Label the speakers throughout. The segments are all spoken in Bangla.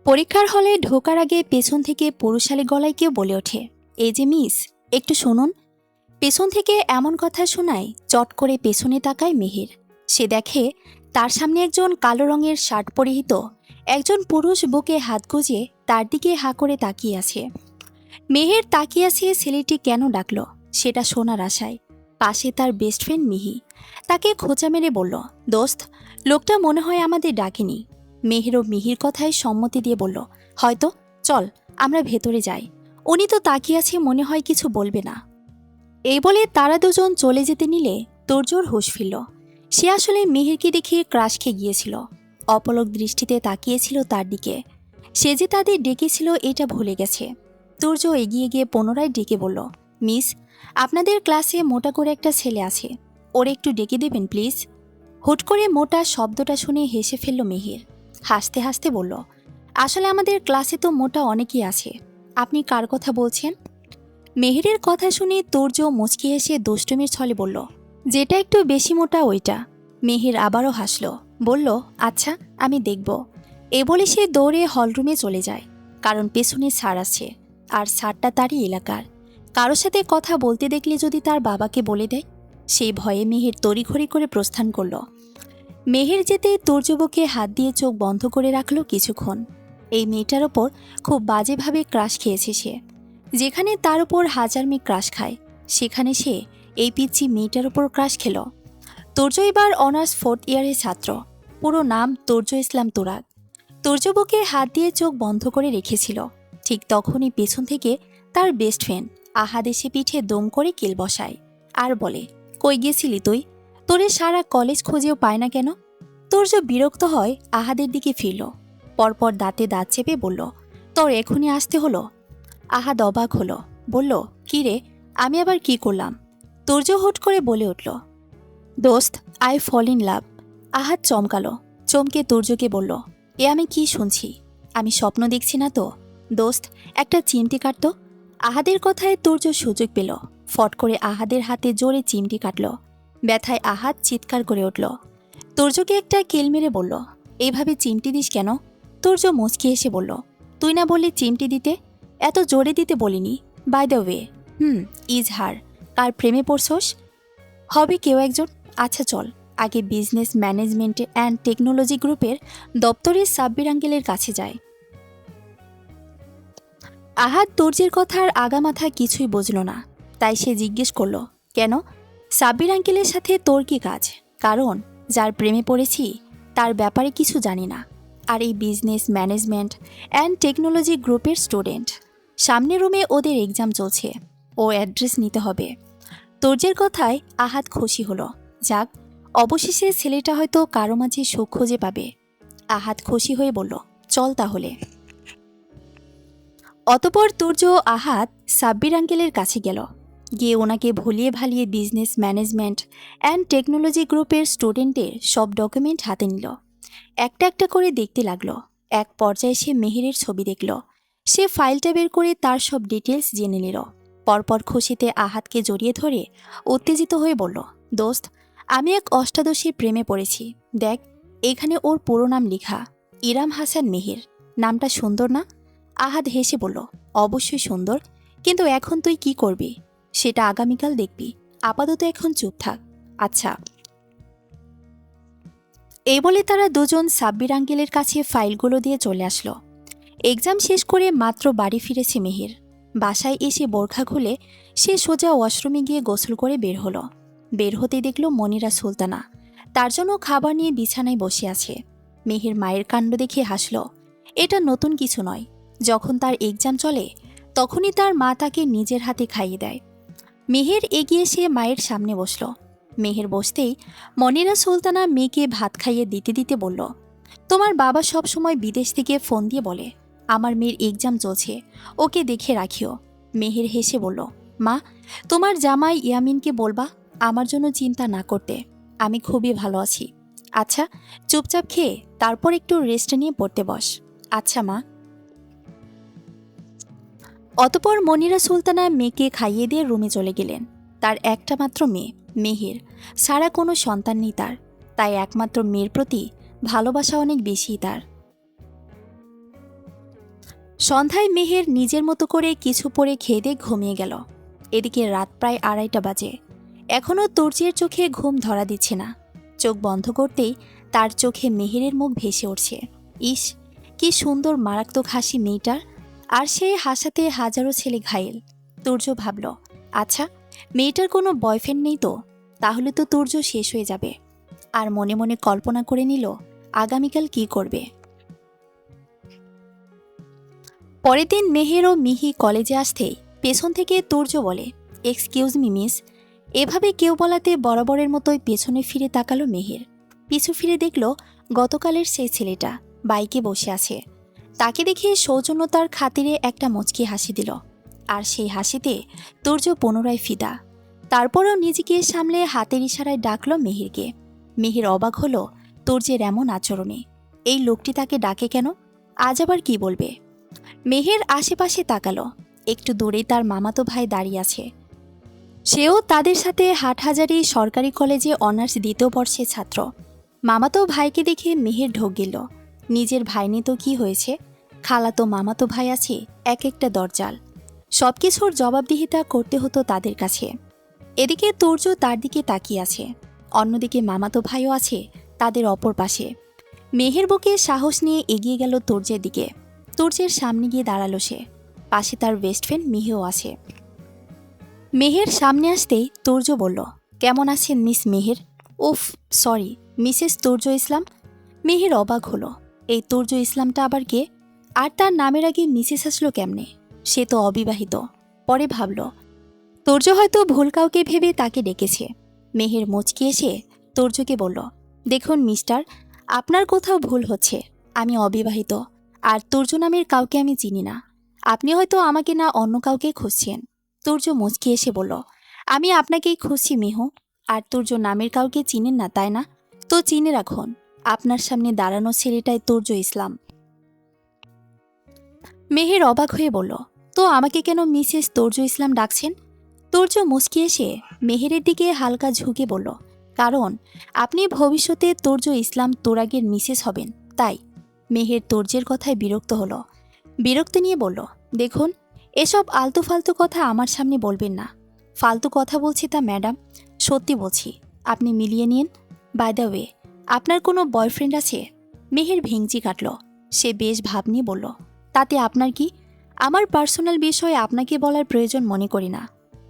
Speaker 1: পরীক্ষার হলে ঢোকার আগে পেছন থেকে পুরুষালী গলায় কেউ বলে ওঠে, এই যে মিস, একটু শুনুন। পেছন থেকে এমন কথা শোনায় চট করে পেছনে তাকায় মেহের। সে দেখে তার সামনে একজন কালো রঙের শার্ট পরিহিত একজন পুরুষ বুকে হাত গুজে তার দিকে হাঁ করে তাকিয়ে আছে। মেহের তাকিয়ে আছে ছেলেটি কেন ডাকলো সেটা শোনার আশায়। পাশে তার বেস্ট ফ্রেন্ড মিহি তাকে খোঁচা মেরে বলল, দোস্ত, লোকটা মনে হয় আমাদের ডাকেনি। মেহেরও মিহির কথায় সম্মতি দিয়ে বলল, হয়তো, চল আমরা ভেতরে যাই। উনি তো তাকিয়ে আছে, মনে হয় কিছু বলবে না। এই বলে তারা দুজন চলে যেতে নিলে তোড়জোড় হুঁশ ফিরল। সে আসলে মেহেরকে দেখে ক্রাশ খেয়ে গিয়েছিল। অপলক দৃষ্টিতে তাকিয়েছিল তার দিকে। সে যে তাদের ডেকেছিল এটা ভুলে গেছে। তুর্য এগিয়ে গিয়ে পুনরায় ডেকে বলল, মিস, আপনাদের ক্লাসে মোটা করে একটা ছেলে আছে, ওরে একটু ডেকে দেবেন প্লিজ। হুট করে মোটা শব্দটা শুনে হেসে ফেলল মেহের। হাসতে হাসতে বলল, আসলে আমাদের ক্লাসে তো মোটা অনেকেই আছে, আপনি কার কথা বলছেন? মেহেরের কথা শুনে তুর্য মুচকি হেসে দুষ্টুমির ছলে বলল, যেটা একটু বেশি মোটা ওইটা। মেহের আবারও হাসল, বলল, আচ্ছা, আমি দেখব। এ বলে সে দৌড়ে হলরুমে চলে যায়, কারণ পেছনে স্যার আছে, আর স্যারটা তারই এলাকার। কারোর সাথে কথা বলতে দেখলে যদি তার বাবাকে বলে দেয়, সেই ভয়ে মেহের তড়িঘড়ি করে প্রস্থান করল। মেহের যেতে তুর্যবকে হাত দিয়ে চোখ বন্ধ করে রাখল কিছুক্ষণ। এই মেয়েটার ওপর খুব বাজেভাবে ক্রাশ খেয়েছে সে। যেখানে তার উপর হাজার মেয়ে ক্রাশ খায়, সেখানে সে এই পিচ্চি মেয়েটার উপর ক্রাশ খেল। তুর্য এবার অনার্স 4th ইয়ারের ছাত্র। পুরো নাম তুর্য ইসলাম তুরাগ। তুর্য বুকে হাত দিয়ে চোখ বন্ধ করে রেখেছিল। ঠিক তখনই পেছন থেকে তার বেস্ট ফ্রেন্ড আহাদ এসে পিঠে দম করে কিল বসায় আর বলে, কই গেছিলি তুই? তোরে সারা কলেজ খুঁজেও পায় না কেন? তুর্য বিরক্ত হয় আহাদের দিকে ফিরল। পরপর দাঁতে দাঁত চেপে বলল, তোর এখনই আসতে হলো? আহাদ অবাক হলো, বলল, কি রে, আমি আবার কি করলাম? তুর্য হুট করে বলে উঠল, দোস্ত, আই ফল ইন লাভ। আহাদ চমকালো, চমকে তুর্যকে বলল, এ আমি কি শুনছি? আমি স্বপ্ন দেখছি না তো? দোস্ত, একটা চিমটি কাটতো। আহাদের কথায় তুর্য সুযোগ পেল। ফট করে আহাদের হাতে জোরে চিমটি কাটল। ব্যথায় আহাদ চিৎকার করে উঠল। তুর্যকে একটা কেল মেরে বলল, এইভাবে চিমটি দিস কেন? তুর্য মুচকি এসে বলল, তুই না বললি চিমটি দিতে? এত জোরে দিতে বলিনি। বাই দ্য ওয়ে, ইজহার, কার প্রেমে পড়ছস? হবে কেউ একজন। আচ্ছা চল, আগে বিজনেস ম্যানেজমেন্ট অ্যান্ড টেকনোলজি গ্রুপের দপ্তরের সাব্বির আঙ্কেলের কাছে যায়। আহাদ তুর্যের কথার আগামাথা কিছুই বুঝল না। তাই সে জিজ্ঞেস করল, কেন? সাব্বির আঙ্কেলের সাথে তোর কি কাজ? কারণ যার প্রেমে পড়েছি তার ব্যাপারে কিছু জানি না। আর এই বিজনেস ম্যানেজমেন্ট অ্যান্ড টেকনোলজি গ্রুপের স্টুডেন্ট। সামনের রুমে ওদের এক্সাম চলছে, ও অ্যাড্রেস নিতে হবে। তুর্যের কথায় আহাদ খুশি হলো। যাক, অবশেষে ছেলেটা হয়তো কারো মাঝে সুখ খুঁজে পাবে। আহাদ খুশি হয়ে বলল, চল তাহলে। অতপর তুর্য ও আহাদ সাব্বির আঙ্কেলের কাছে গেল। গিয়ে ওনাকে ভুলিয়ে ভালিয়ে বিজনেস ম্যানেজমেন্ট অ্যান্ড টেকনোলজি গ্রুপের স্টুডেন্টের সব ডকুমেন্ট হাতে নিল। একটা একটা করে দেখতে লাগলো। এক পর্যায়ে সে মেহেরের ছবি দেখল। সে ফাইলটা বের করে তার সব ডিটেলস জেনে নিল। পরপর খুশিতে আহাদকে জড়িয়ে ধরে উত্তেজিত হয়ে বলল, দোস্ত, আমি এক অষ্টাদশীর প্রেমে পড়েছি। দেখ, এখানে ওর পুরো নাম লেখা, ইরাম হাসান মেহের। নামটা সুন্দর না? আহাদ হেসে বলল, অবশ্যই সুন্দর, কিন্তু এখন তুই কি করবি সেটা আগামীকাল দেখবি। আপাতত এখন চুপ থাক। আচ্ছা। এই বলে তারা দুজন সাব্বির আঙ্কেলের কাছে ফাইলগুলো দিয়ে চলে আসলো। এক্সাম শেষ করে মাত্র বাড়ি ফিরেছে মেহের। বাসায় এসে বোরখা খুলে সে সোজা ওয়াশরুমে গিয়ে গোসল করে বের হলো। বের হতেই দেখল মনিরা সুলতানা তার জন্য খাবার নিয়ে বিছানায় বসে আছে। মেহের মায়ের কাণ্ড দেখে হাসল। এটা নতুন কিছু নয়। যখন তার এক্সাম চলে তখনই তার মা তাকে নিজের হাতে খাইয়ে দেয়। মেহের এগিয়ে সে মায়ের সামনে বসল। মেহের বসতেই মনিরা সুলতানা মেয়েকে ভাত খাইয়ে দিতে দিতে বলল, তোমার বাবা সব সময় বিদেশ থেকে ফোন দিয়ে বলে আমার মেয়ের এক্সাম চলছে, ওকে দেখে রাখিও। মেহের হেসে বলল, মা, তোমার জামাই ইয়ামিনকে বলবা আমার জন্য চিন্তা না করতে। আমি খুবই ভালো আছি। আচ্ছা, চুপচাপ খেয়ে তারপর একটু রেস্ট নিয়ে পড়তে বস। আচ্ছা মা। অতপর মনিরা সুলতানা মেয়েকে খাইয়ে দিয়ে রুমে চলে গেলেন। তার একটা মাত্র মেয়ে মেহের, সারা কোনো সন্তান নেই তার। তাই একমাত্র মেয়ের প্রতি ভালোবাসা অনেক বেশি তার। সন্ধ্যায় মেহের নিজের মতো করে কিছু পরে খেয়ে দিয়ে ঘুমিয়ে গেল। এদিকে রাত প্রায় 2:30 বাজে। এখনও তুর্যের চোখে ঘুম ধরা দিচ্ছে না। চোখ বন্ধ করতেই তার চোখে মেহেরের মুখ ভেসে উঠছে। ইস, কি সুন্দর মারাত্মক হাসি মেয়েটার, আর সেই হাসাতে হাজারো ছেলে ঘায়েল। তুর্য ভাবল, আচ্ছা, মেয়েটার কোনো বয়ফ্রেন্ড নেই তো? তাহলে তো তুর্য শেষ হয়ে যাবে। আর মনে মনে কল্পনা করে নিল আগামীকাল কি করবে। পরের দিন মেহের ও মিহি কলেজে আসতেই পেছন থেকে তুর্য বলে, এক্সকিউজ মি মিস। এভাবে কেউ বলাতে বরাবরের মতোই পেছনে ফিরে তাকালো মেহের। পিছু ফিরে দেখল গতকালের সেই ছেলেটা বাইকে বসে আছে। তাকে দেখে সৌজন্যতার খাতিরে একটা মুচকি হাসি দিল। আর সেই হাসিতে তুর্য পুনরায় ফিদা। তারপরও নিজেকে সামলে হাতের ইশারায় ডাকল মেহেরকে। মেহের অবাক হলো তুর্যের এমন আচরণে। এই লোকটি তাকে ডাকে কেন? আজ আবার কি বলবে? মেহের আশেপাশে তাকালো। একটু দূরেই তার মামাতো ভাই দাঁড়িয়ে আছে। সেও তাদের সাথে হাটহাজারী সরকারি কলেজে অনার্স 2য় বর্ষের ছাত্র। মামাতো ভাইকে দেখে মেহের ঢোক গেল। নিজের ভাই নিয়ে তো কি হয়েছে, খালাতো মামাতো ভাই আছে এক একটা দরজাল। সবকিছুর জবাবদিহিতা করতে হতো তাদের কাছে। এদিকে তুর্য তার দিকে তাকিয়ে আছে, অন্যদিকে মামাতো ভাইও আছে তাদের অপর পাশে। মেহের বুকে সাহস নিয়ে এগিয়ে গেল তুর্যের দিকে। তুর্যের সামনে গিয়ে দাঁড়ালো সে। পাশে তার বেস্ট ফ্রেন্ড মিহিও আছে। মেহের সামনে আসতেই তুর্য বলল, কেমন আছেন মিস মেহের? উফ, সরি, মিসেস তুর্য ইসলাম। মেহের অবাক হলো, এই তুর্য ইসলামটা আবার কে? আর তার নামের আগে মিসেস আসলো কেমনে? সে তো অবিবাহিত। পরে ভাবল তুর্য হয়তো ভুল কাউকে ভেবে তাকে ডেকেছে। মেহের মুচকি এসে তুর্যকে বলল, দেখুন মিস্টার, আপনার কোথাও ভুল হচ্ছে। আমি অবিবাহিত, আর তুর্য নামের কাউকে আমি চিনি না। আপনি হয়তো আমাকে না অন্য কাউকে খুঁজছেন। তুর্য মুচকি এসে বলল, আমি আপনাকেই খুঁজছি মেহু। আর তুর্য নামের কাউকে চিনেন না তাই না? তো চিনে রাখুন, আপনার সামনে দাঁড়ানো ছেলেটাই তুর্য ইসলাম। মেহের অবাক হয়ে বলল, তো আমাকে কেন মিসেস তুর্য ইসলাম ডাকছেন? তুর্য মুচকি এসে মেহেরের দিকে হালকা ঝুঁকে বলল, কারণ আপনি ভবিষ্যতে তুর্য ইসলাম তোরাগের মিসেস হবেন, তাই। মেহের তুর্যের কথায় বিরক্ত হলো। বিরক্তি নিয়ে বলল, দেখুন, এসব আলতু ফালতু কথা আমার সামনে বলবেন না। ফালতু কথা বলছি তা ম্যাডাম, সত্যি বলছি, আপনি মিলিয়ে নিন। বাই দ্য ওয়ে, আপনার কোনো বয়ফ্রেন্ড আছে? মেহের ভেঙচি কাটল। সে বেশ ভাব নিয়ে বলল, তাতে আপনার কি? আমার পার্সোনাল বিষয়ে আপনাকে বলার প্রয়োজন মনে করি না।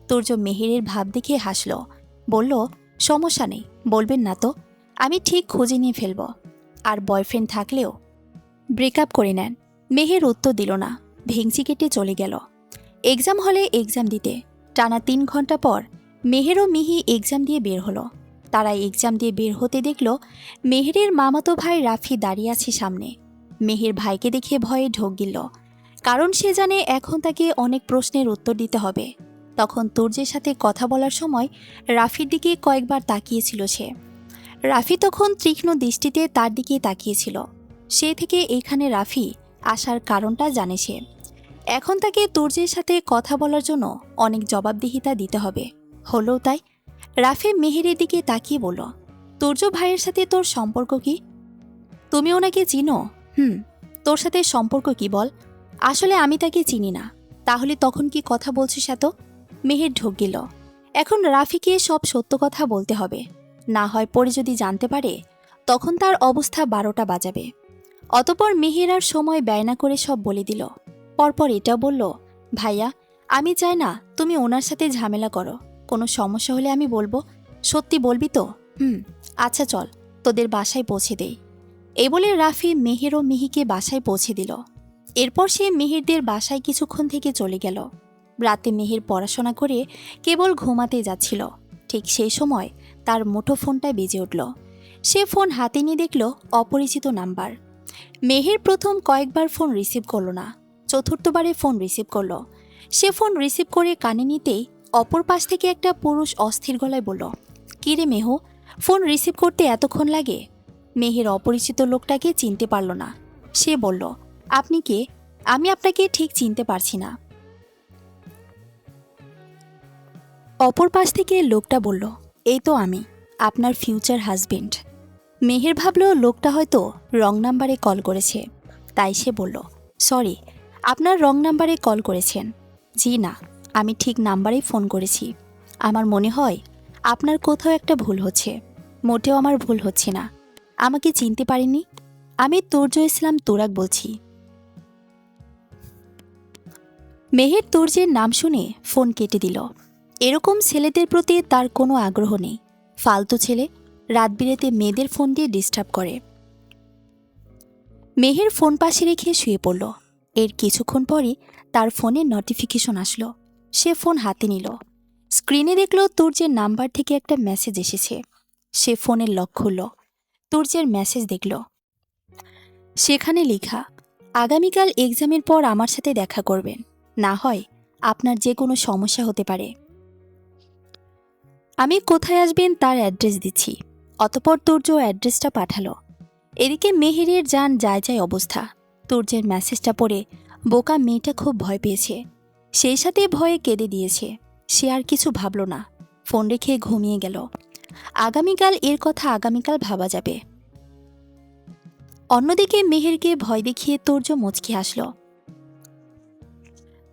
Speaker 1: তুর্য মেহেরের ভাব দেখে হাসল, বলল, সমস্যা নেই, বলবেন না তো, আমি ঠিক খুঁজে নিয়ে ফেলব। আর বয়ফ্রেন্ড থাকলেও ব্রেকআপ করে নেন। মেহের উত্তর দিল না, ভেঙচি কেটে চলে গেল এক্সাম হলে এক্সাম দিতে। টানা 3 ঘন্টা পর মেহের ও মিহি এক্সাম দিয়ে বের হলো। তারা এক্সাম দিয়ে বের হতে দেখল মেহেরের মামাতো ভাই রাফি দাঁড়িয়ে আছে সামনে। মেহের ভাইকে দেখে ভয়ে ঢোক গিল, কারণ সে জানে এখন তাকে অনেক প্রশ্নের উত্তর দিতে হবে। তখন তুর্যের সাথে কথা বলার সময় রাফির দিকে কয়েকবার তাকিয়েছিল সে। রাফি তখন তীক্ষ্ণ দৃষ্টিতে তার দিকে তাকিয়েছিল। সে থেকে এখানে রাফি আসার কারণটা জানে সে। এখন তাকে তুর্যের সাথে কথা বলার জন্য অনেক জবাবদিহিতা দিতে হবে। হলো তাই। রাফি মেহেরের দিকে তাকিয়ে বলল, তুর্য ভাইয়ের সাথে তোর সম্পর্ক কি? তুমি ওনাকে চিনো? তোর সাথে সম্পর্ক কি বল? আসলে আমি তাকে চিনি না। তাহলে তখন কি কথা বলছিস এত? মেহের ঢোক গেল। এখন রাফিকে সব সত্য কথা বলতে হবে, না হয় পরে যদি জানতে পারে তখন তার অবস্থা 12টা বাজাবে। অতপর মেহের আর সময় ব্যয় না করে সব বলে দিল। পরপর এটা বলল, ভাইয়া, আমি চাই না তুমি ওনার সাথে ঝামেলা করো। কোনো সমস্যা হলে আমি বলবো। সত্যি বলবি তো? আচ্ছা চল, তোদের বাসায় পৌঁছে দেই। এই বলে রাফি মেহের ও মিহিকে বাসায় পৌঁছে দিল। এরপর সে মেহেরদের বাসায় কিছুক্ষণ থেকে চলে গেল। রাতে মেহের পড়াশোনা করে কেবল ঘুমাতে যাচ্ছিল। ঠিক সেই সময় তার মুঠোফোনটায় বেজে উঠল। সে ফোন হাতে নিয়ে দেখল অপরিচিত নাম্বার। মেহের প্রথম কয়েকবার ফোন রিসিভ করল না, চতুর্থবারে ফোন রিসিভ করল। সে ফোন রিসিভ করে কানে নিতেই অপর পাশ থেকে একটা পুরুষ অস্থির গলায় বলল, কিরে মেহু, ফোন রিসিভ করতে এতক্ষণ লাগে? মেহের অপরিচিত লোকটাকে চিনতে পারল না। সে বলল, আপনি কে? আমি আপনাকে ঠিক চিনতে পারছি না। অপর পাশ থেকে লোকটা বলল, এই তো আমি, আপনার ফিউচার হাজবেন্ড। মেহের ভাবল লোকটা হয়তো রং নাম্বারে কল করেছে, তাই সে বলল, সরি, আপনার রং নাম্বারে কল করেছেন। জি না, আমি ঠিক নাম্বারেই ফোন করেছি। আমার মনে হয় আপনার কোথাও একটা ভুল হচ্ছে। মোটেও আমার ভুল হচ্ছে না। আমাকে চিনতে পারেননি? আমি তুর্য ইসলাম তুরাগ বলছি। মেহের তুর্যের নাম শুনে ফোন কেটে দিল। এরকম ছেলেদের প্রতি তার কোনো আগ্রহ নেই। ফালতু ছেলে, রাত বিরেতে মেয়েদের ফোন দিয়ে ডিস্টার্ব করে। মেহের ফোন পাশে রেখে শুয়ে পড়ল। এর কিছুক্ষণ পরই তার ফোনে নোটিফিকেশন আসলো। সে ফোন হাতে নিল। স্ক্রিনে দেখল তুর্যের নাম্বার থেকে একটা মেসেজ এসেছে। সে ফোনের লক খুলল। তুর্যের মেসেজ দেখল। সেখানে লেখা, আগামীকাল এক্সামের পর আমার সাথে দেখা করবেন, না হয় আপনার যে কোনো সমস্যা হতে পারে। আমি কোথায় আসবেন তার অ্যাড্রেস দিচ্ছি। অতপর তুর্য অ্যাড্রেসটা পাঠালো। এদিকে মেহেরের যান যায় যায় অবস্থা। তুর্যের মেসেজটা পড়ে বোকা মেয়েটা খুব ভয় পেয়েছে। সেই সাথে ভয়ে কেঁদে দিয়েছে। সে আর কিছু ভাবল না, ফোন রেখে ঘুমিয়ে গেল। আগামীকাল এর কথা আগামীকাল ভাবা যাবে। অন্যদিকে মেহেরকে ভয় দেখিয়ে তুর্য মুচকি হাসল।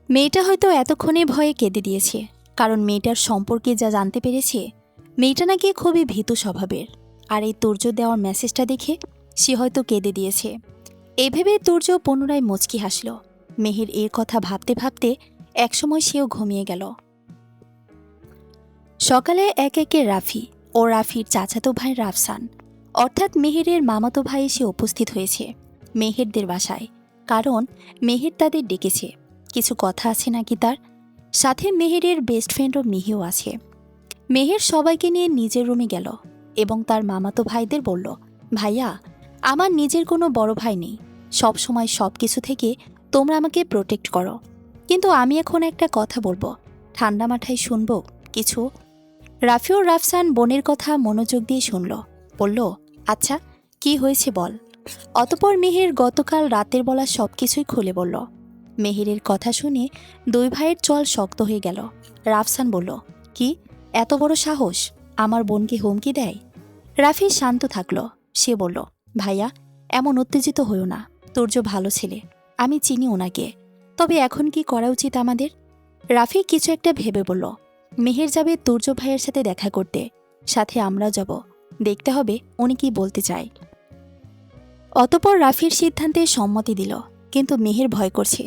Speaker 1: মেয়েটা হয়তো এতক্ষণে ভয়ে কেঁদে দিয়েছে, কারণ মেয়েটার সম্পর্কে যা জানতে পেরেছে, মেয়েটা নাকি খুবই ভীতু স্বভাবের। আর এই তুর্য দেওয়ার মেসেজটা দেখে সে হয়তো কেঁদে দিয়েছে। এভাবে তুর্য পুনরায় মুচকি হাসল। মেহের এর কথা ভাবতে ভাবতে একসময় সেও ঘুমিয়ে গেল। সকালে এক একে রাফি ও রাফির চাচাতো ভাই রাফসান, অর্থাৎ মেহেরের মামাতো ভাই এসে উপস্থিত হয়েছে মেহেরদের বাসায়। কারণ মেহের তাদের ডেকেছে, কিছু কথা আছে নাকি তার। সাথে মেহেরের বেস্ট ফ্রেন্ডও মিহিও আছে। মেহের সবাইকে নিয়ে নিজের রুমে গেল এবং তার মামাতো ভাইদের বলল, ভাইয়া, আমার নিজের কোনো বড় ভাই নেই। সব সময় সব কিছু থেকে তোমরা আমাকে প্রোটেক্ট করো, কিন্তু আমি এখন একটা কথা বলবো, ঠান্ডা মাথায় শুনবো কিছু? রাফি ও রাফসান বোনের কথা মনোযোগ দিয়ে শুনল। বলল, আচ্ছা, কি হয়েছে বল। অতপর মেহের গতকাল রাতের বলা সব কিছুই খুলে বলল। মেহেরের কথা শুনে দুই ভাইয়ের চল শক্ত হয়ে গেল। রাফসান বলল, কি এত বড় সাহস, আমার বোনকে হুমকি দেয়? রাফি শান্ত থাকল। সে বলল, ভাইয়া, এমন উত্তেজিত হইও না। তুর্য ভালো ছেলে, আমি চিনি ওনাকে। তবে এখন কি করা উচিত আমাদের? রাফি কিছু একটা ভেবে বলল, মেহের যাবে তুর্য ভাইয়ের সাথে দেখা করতে, সাথে আমরাও যাব। দেখতে হবে উনি কি বলতে চায়। অতপর রাফির সিদ্ধান্তে সম্মতি দিল, কিন্তু মেহের ভয় করছে,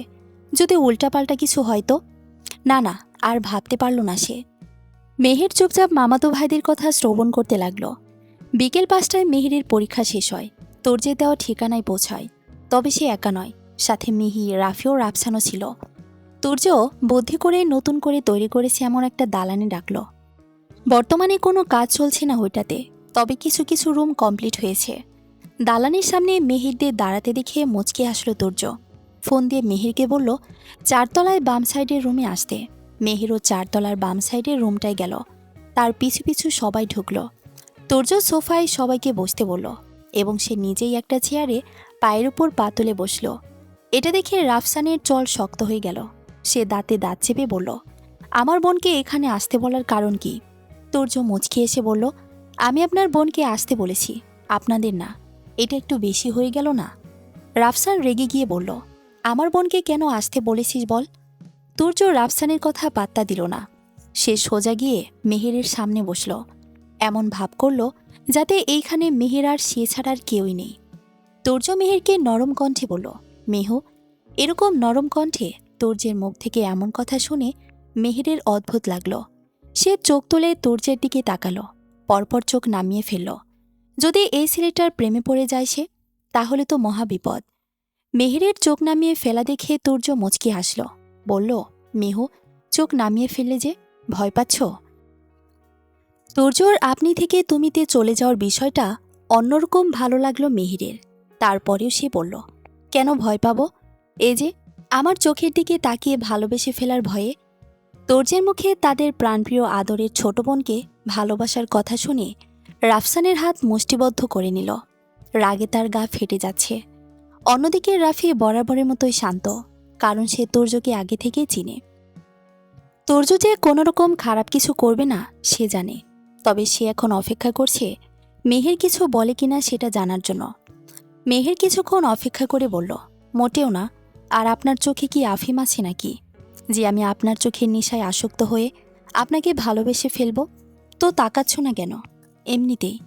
Speaker 1: যদি উল্টাপাল্টা কিছু হয় তো। না না, আর ভাবতে পারল না সে। মেহের চুপচাপ মামাতো ভাইদের কথা শ্রবণ করতে লাগলো। বিকেল 5টায় মেহেরের পরীক্ষা শেষ হয়। তুর্যের দেওয়া ঠিকানায় পৌঁছায়। তবে সে একা নয়, সাথে মিহি, রাফি ও রাফসানও ছিল। তুর্য বুদ্ধি করে নতুন করে তৈরি করেছে এমন একটা দালানে ডাকল। বর্তমানে কোনো কাজ চলছে না ওইটাতে, তবে কিছু কিছু রুম কমপ্লিট হয়েছে। দালানের সামনে মেহেরদের দাঁড়াতে দেখে মুচকে আসলো তুর্য। ফোন দিয়ে মেহেরকে বলল, 4তলায় বাম সাইডের রুমে আসতে। মেহেরও 4তলার বাম সাইডের রুমটায় গেল। তার পিছু পিছু সবাই ঢুকল। তুর্য সোফায় সবাইকে বসতে বলল এবং সে নিজেই একটা চেয়ারে পায়ের উপর পা তুলে বসল। এটা দেখে রাফসানের চল শক্ত হয়ে গেল। সে দাঁতে দাঁত চেপে বলল, আমার বোনকে এখানে আসতে বলার কারণ কি? তুর্য মুচকি এসে বলল, আমি আপনার বোনকে আসতে বলেছি, আপনাদের না। এটা একটু বেশি হয়ে গেল না? রাফসান রেগে গিয়ে বলল, আমার বোনকে কেন আসতে বলেছিস বল? তুর্য রাফসানের কথা পাত্তা দিল না। সে সোজা গিয়ে মেহেরের সামনে বসল, এমন ভাব করল যাতে এইখানে মেহের আর সে ছাড়ার কেউই নেই। তুর্য মেহেরকে নরম কণ্ঠে বলল, মেহু। এরকম নরম কণ্ঠে তুর্যের মুখ থেকে এমন কথা শুনে মেহেরের অদ্ভুত লাগল। সে চোখ তুলে তুর্যের দিকে তাকালো, পরপর চোখ নামিয়ে ফেলল। যদি এই ছেলেটার প্রেমে পড়ে যায় সে, তাহলে তো মহাবিপদ। মেহেরের চোখ নামিয়ে ফেলা দেখে তুর্য মুচকি হাসল, বলল, মেহু, চোখ নামিয়ে ফেললে যে, ভয় পাচ্ছ? তুর্যর আপনি থেকে তুমিতে চলে যাওয়ার বিষয়টা অন্যরকম ভালো লাগলো মেহেরের। তারপরেও সে বলল, কেন ভয় পাব? এই যে আমার চোখের দিকে তাকিয়ে ভালোবেসে ফেলার ভয়ে। তুর্যের মুখে তাদের প্রাণপ্রিয় আদরের ছোট বোনকে ভালোবাসার কথা শুনে রাফসানের হাত মুষ্টিবদ্ধ করে নিল। রাগে তার গা ফেটে যাচ্ছে। অন্যদিকে রাফি বরাবরের মতোই শান্ত, কারণ সে তুর্যকে আগে থেকেই চিনে। তুর্য যে কোনোরকম খারাপ কিছু করবে না সে জানে। তবে সে এখন অপেক্ষা করছে মেহের কিছু বলে কিনা সেটা জানার জন্য। মেহের কিছুক্ষণ অপেক্ষা করে বলল, মোটেও না, আর আপনার চোখে কি আফিম আছে নাকি যে আমি আপনার চোখের নেশায় আসক্ত হয়ে আপনাকে ভালোবেসে ফেলব? তো তাকাচ্ছ না কেন? এমনিতেই।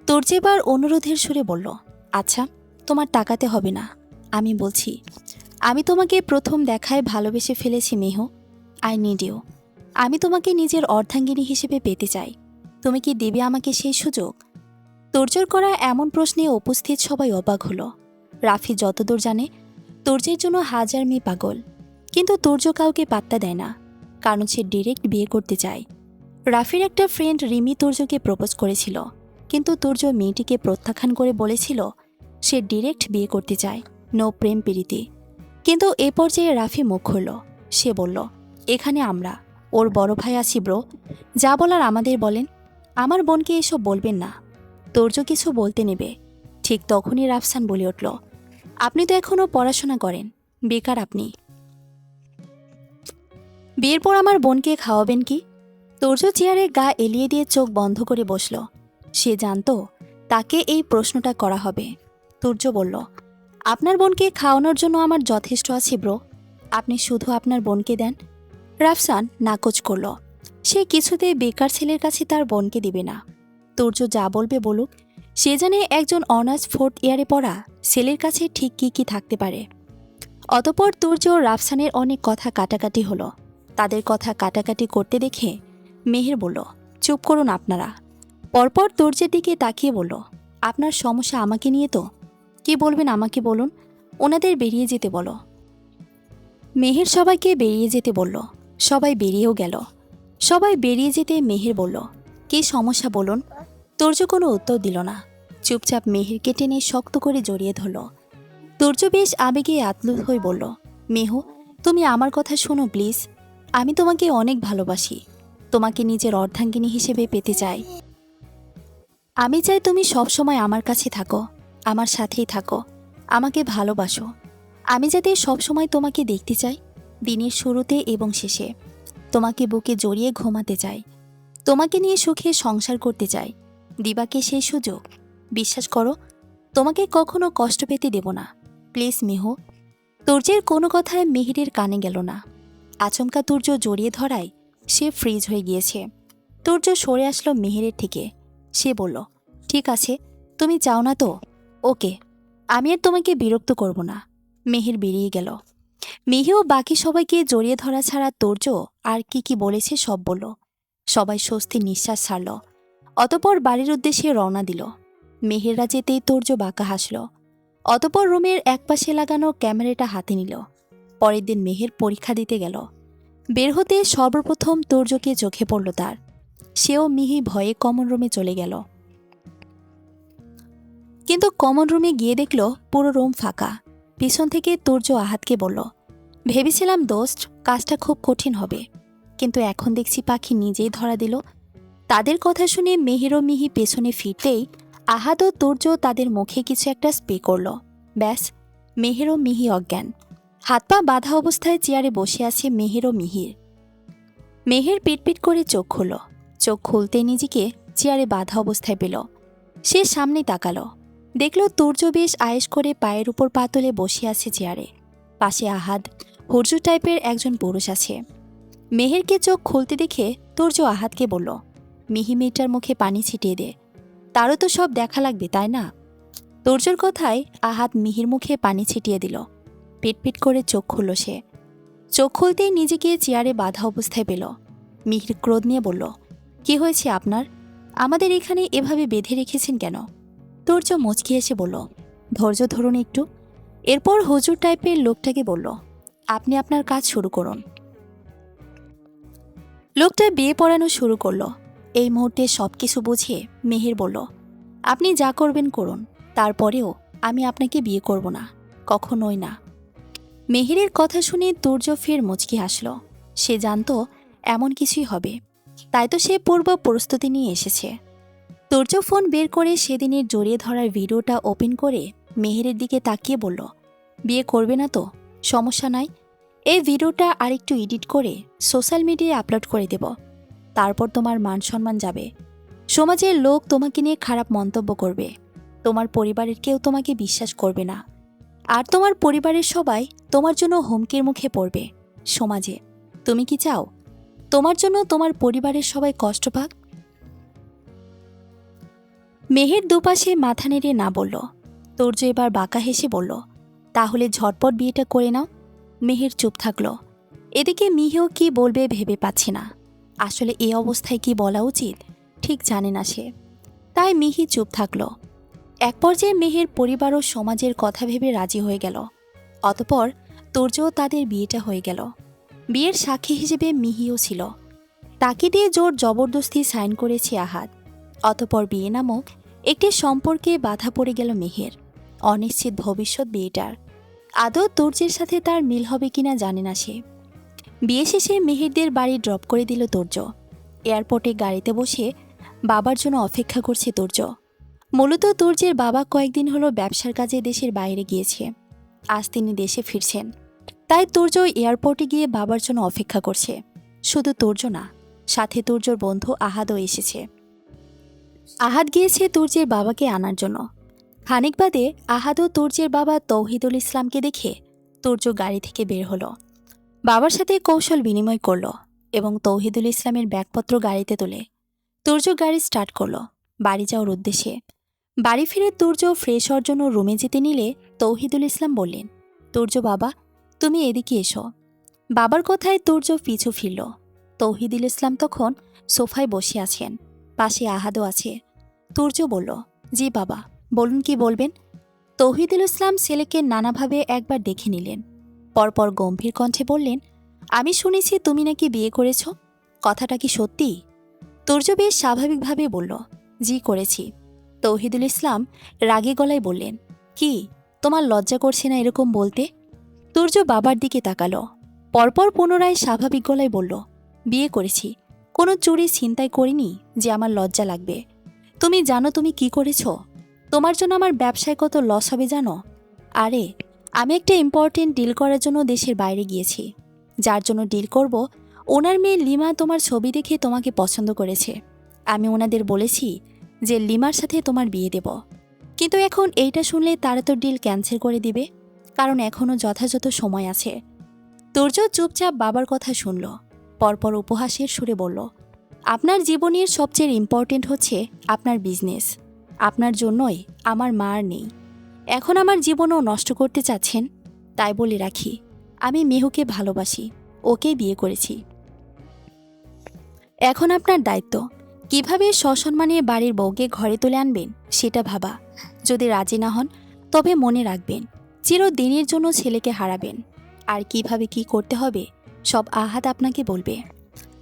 Speaker 1: তোরজে এবার অনুরোধের সুরে বলল, আচ্ছা, তোমার তাকাতে হবে না। আমি বলছি, আমি তোমাকে প্রথম দেখায় ভালোবেসে ফেলেছি মেহ। I need you. আমি তোমাকে নিজের অর্ধাঙ্গিনী হিসেবে পেতে চাই। তুমি কি দেবে আমাকে সেই সুযোগ? তোরজোর করা এমন প্রশ্নে উপস্থিত সবাই অবাক হলো। রাফি যতদূর জানে, তোরজের জন্য হাজার মেয়ে পাগল, কিন্তু তোরজ কাউকে পাত্তা দেয় না, কারণ সে ডিরেক্ট বিয়ে করতে চায়। রাফির একটা ফ্রেন্ড রিমি তোরজকে প্রপোজ করেছিল, কিন্তু তোরজ মেয়েটিকে প্রত্যাখ্যান করে বলেছিল সে ডিরেক্ট বিয়ে করতে চায়, নো প্রেম প্রীতি। কিন্তু এ পর্যায়ে রাফি মুখ খুলল। সে বলল, এখানে আমরা ওর বড় ভাই আছি ব্রো, যা বলার আমাদের বলেন। আমার বোনকে এসব বলবেন না। তোরজ কিছু বলতে নেবে, ঠিক তখনই রাফসান বলে উঠল, আপনি তো এখনও পড়াশোনা করেন, বেকার আপনি। বিয়ের পর আমার বোনকে খাওয়াবেন কি? তোরজ চেয়ারে গা এলিয়ে দিয়ে চোখ বন্ধ করে বসল। সে জানত তাকে এই প্রশ্নটা করা হবে। তোরজ বলল, আপনার বোনকে খাওয়ানোর জন্য আমার যথেষ্ট আছে ব্রো, আপনি শুধু আপনার বোনকে দেন। রাফসান নাকচ করল। সে কিছুতেই বেকার ছেলের কাছে তার বোনকে দিবে না। তোরজ যা বলবে বলুক, সে জানে একজন অনার্স 4th ইয়ারে পড়া ছেলের কাছে ঠিক কি কি থাকতে পারে। অতপর তোরজ ও রাফসানের অনেক কথা কাটাকাটি হলো। তাদের কথা কাটাকাটি করতে দেখে মেহের বলল, চুপ করুন আপনারা। পরপর তোরজের দিকে তাকিয়ে বলল, আপনার সমস্যা আমাকে নিয়ে তো? কি বলবেন আমাকে বলুন, ওনাদের বেরিয়ে যেতে বলো। মেহের সবাইকে বেরিয়ে যেতে বলল। সবাই বেরিয়েও গেল। সবাই বেরিয়ে যেতে মেহের বলল, কি সমস্যা বলুন। তোরজ কোনো উত্তর দিল না, চুপচাপ মেহেরকে টেনে শক্ত করে জড়িয়ে ধরল। তোরজ বেশ আবেগে আতলুত হয়ে বলল, মেহু, তুমি আমার কথা শোনো প্লিজ। আমি তোমাকে অনেক ভালোবাসি, তোমাকে নিজের অর্ধাঙ্গিনী হিসেবে পেতে চাই। আমি চাই তুমি সবসময় আমার কাছে থাকো, আমার সাথেই থাকো, আমাকে ভালোবাসো। আমি যাতে সবসময় তোমাকে দেখতে চাই, দিনের শুরুতে এবং শেষে। তোমাকে বুকে জড়িয়ে ঘুমাতে চাই, তোমাকে নিয়ে সুখে সংসার করতে চাই। দিবাকে সেই সুযোগ। বিশ্বাস করো, তোমাকে কখনো কষ্ট পেতে দেব না, প্লিজ মেহু। তোরজের কোনো কথায় মেহেরের কানে গেল না। আচমকা তুর্য জড়িয়ে ধরায় সে ফ্রিজ হয়ে গিয়েছে। তুর্য সরে আসলো মেহেরের থেকে। সে বলল, ঠিক আছে, তুমি চাও না তো ওকে, আমি আর তোমাকে বিরক্ত করব না। মেহের বেরিয়ে গেল। মেহেও বাকি সবাইকে জড়িয়ে ধরা ছাড়া তুর্য আর কি কি বলেছে সব বলল। সবাই স্বস্তির নিঃশ্বাস ছাড়ল। অতপর বাড়ির উদ্দেশ্যে রওনা দিল। মেহেররা যেতেই তুর্য বাঁকা হাসল। অতপর রুমের একপাশে লাগানো ক্যামেরাটা হাতে নিল। পরের দিন মেহের পরীক্ষা দিতে গেল। বের হতে সর্বপ্রথম তুর্যকে চোখে পড়ল তার। সেও মিহি ভয়ে কমন রুমে চলে গেল। কিন্তু কমন রুমে গিয়ে দেখল পুরো রুম ফাঁকা। পিছন থেকে তুর্য আহাতকে বলল, ভেবেছিলাম দোস্ত কাজটা খুব কঠিন হবে, কিন্তু এখন দেখছি পাখি নিজেই ধরা দিল। তাদের কথা শুনে মেহের ও মিহি পেছনে ফিরতেই আহাত ও তুর্য তাদের মুখে কিছু একটা স্প্রে করল। ব্যাস, মেহের ও মিহি অজ্ঞান। হাত পা বাঁধা অবস্থায় চেয়ারে বসে আছে মেহের ও মিহির। মেহের পিটপিট করে চোখ খুলল। চোখ খুলতে নিজেকে চেয়ারে বাঁধা অবস্থায় পেল। সে সামনে তাকালো, দেখল তুর্য বেশ আয়েশ করে পায়ের উপর পা তুলে বসে আছে চেয়ারে। পাশে আহাদ, হুরজু টাইপের একজন পুরুষ আছে। মেহেরকে চোখ খুলতে দেখে তুর্য আহাদকে বলল, মিহি মেয়েটার মুখে পানি ছিটিয়ে দে, তারও তো সব দেখা লাগবে তাই না? তুর্যর কথায় আহাদ মিহির মুখে পানি ছিটিয়ে দিল। পিটপিট করে চোখ খুলল সে। চোখ খুলতেই নিজেকে চেয়ারে বাঁধা অবস্থায় পেল। মিহির ক্রোধ নিয়ে বলল, কি হয়েছে আপনার? আমাদের এখানে এভাবে বেঁধে রেখেছেন কেন? তুর্য মুচকি এসে বলল, ধৈর্য ধরুন একটু। এরপর হুজুর টাইপের লোকটাকে বলল, আপনি আপনার কাজ শুরু করুন। লোকটা বিয়ে পড়ানো শুরু করলো। এই মুহূর্তে সবকিছু বুঝে মেহের বলল, আপনি যা করবেন করুন, তারপরেও আমি আপনাকে বিয়ে করব না, কখনোই না। মেহেরের কথা শুনে তুর্য ফের মুচকি হাসল। সে জানত এমন কিছুই হবে, তাই তো সে পূর্ব প্রস্তুতি নিয়ে এসেছে। তুর্য ফোন বের করে সেদিনের জড়িয়ে ধরার ভিডিওটা ওপেন করে মেহেরের দিকে তাকিয়ে বলল, বিয়ে করবে না তো? সমস্যা নাই, এই ভিডিওটা আরেকটু এডিট করে সোশ্যাল মিডিয়ায় আপলোড করে দেব। তারপর তোমার মান সম্মান যাবে। সমাজের লোক তোমাকে নিয়ে খারাপ মন্তব্য করবে। তোমার পরিবারের কেউ তোমাকে বিশ্বাস করবে না। আর তোমার পরিবারের সবাই তোমার জন্য হুমকির মুখে পড়বে সমাজে। তুমি কি চাও তোমার জন্য তোমার পরিবারের সবাই কষ্ট পাক? মেহের দুপাশে মাথা নেড়ে না বলল। তোর্য এবার বাঁকা হেসে বলল, তাহলে ঝটপট বিয়েটা করে নাও। মেহের চুপ থাকল। এদিকে মিহিও কি বলবে ভেবে পাচ্ছে না। আসলে এই অবস্থায় কি বলা উচিত ঠিক জানে না সে। তাই মিহি চুপ থাকল। এক পর্যায়ে মেহের পরিবার ও সমাজের কথা ভেবে রাজি হয়ে গেল। অতপর তোর্যও তাদের বিয়েটা হয়ে গেল। বিয়ের সাক্ষী হিসেবে মিহিও ছিল। তাকে দিয়ে জোর জবরদস্তি সাইন করেছে আহাদ। অতপর বিয়ে নামক একটি সম্পর্কে বাধা পড়ে গেল মেহের। অনিশ্চিত ভবিষ্যৎ বিয়েটার। আদৌ তোর্যের সাথে তার মিল হবে কিনা জানে না সে। বিয়ে শেষে মেহেরদের বাড়ি ড্রপ করে দিল তোর্য। এয়ারপোর্টে গাড়িতে বসে বাবার জন্য অপেক্ষা করছে তোর্য। মূলত তোর্যের বাবা কয়েকদিন হলো ব্যবসার কাজে দেশের বাইরে গিয়েছে। আজ তিনি দেশে ফিরছেন। তাই তোর্য এয়ারপোর্টে গিয়ে বাবার জন্য অপেক্ষা করছে। শুধু তোর্য না, সাথে তোর্যর বন্ধু আহাদও এসেছে। আহাদ গিয়েছে তোর্যের বাবাকে আনার জন্য। খানিক বাদে আহাদও তোর্যের বাবা তৌহিদুল ইসলামকে দেখে তোর্য গাড়ি থেকে বের হলো। বাবার সাথে কৌশল বিনিময় করল এবং তৌহিদুল ইসলামের ব্যাগপত্র গাড়িতে তোলে। তোর্য গাড়ি স্টার্ট করল বাড়ি যাওয়ার উদ্দেশ্যে। বাড়ি ফিরে তোর্য ফ্রেশ হওয়ার জন্য রুমে যেতে নিলে তৌহিদুল ইসলাম বললেন, তোর্য বাবা, তুমি এদিকে এসো। বাবার কথায় তোর্য পিছু ফিরল। তৌহিদুল ইসলাম তখন সোফায় বসে আছেন। পাশে আহাদও আছে। তোর্য বলল, জি বাবা, বলুন কি বলবেন। তৌহিদুল ইসলাম ছেলেকে নানাভাবে একবার দেখে নিলেন। পরপর গম্ভীর কণ্ঠে বললেন, আমি শুনেছি তুমি নাকি বিয়ে করেছ, কথাটা কি সত্যি? তোর্য বেশ স্বাভাবিকভাবে বলল, জি করেছি। তৌহিদুল ইসলাম রাগে গলায় বললেন, কি তোমার লজ্জা করছে না এরকম বলতে? তোর্য বাবার দিকে তাকালো। পরপর পুনরায় স্বাভাবিক গলায় বলল, বিয়ে করেছি, কোনো চুরি ছিনতাই করিনি যে আমার লজ্জা লাগবে। তুমি জানো তুমি কি করেছ? তোমার জন্য আমার ব্যবসায় কত লস হবে জানো? আরে আমি একটা ইম্পর্টেন্ট ডিল করার জন্য দেশের বাইরে গিয়েছি। যার জন্য ডিল করব, ওনার মেয়ে লিমা তোমার ছবি দেখে তোমাকে পছন্দ করেছে। আমি ওনাদের বলেছি যে লিমার সাথে তোমার বিয়ে দেব। কিন্তু এখন এইটা শুনলে তারা তো ডিল ক্যান্সেল করে দিবে, কারণ এখনও যথাযথ সময় আছে। তোর্য চুপচাপ বাবার কথা শুনল। পরপর উপহাসের সুরে বলল, আপনার জীবনের সবচেয়ে ইম্পর্টেন্ট হচ্ছে আপনার বিজনেস। আপনার জন্যই আমার মা আর নেই। এখন আমার জীবনও নষ্ট করতে চাচ্ছেন। তাই বলে রাখি, আমি মেহুকে ভালোবাসি, ওকে বিয়ে করেছি। এখন আপনার দায়িত্ব কিভাবে সসম্মানে বাড়ির বউকে ঘরে তুলে আনবেন সেটা ভাবা। যদি রাজি না হন তবে মনে রাখবেন চিরদিনের জন্য ছেলেকে হারাবেন। আর কিভাবে কি করতে হবে সব আহাদ আপনাকে বলবে।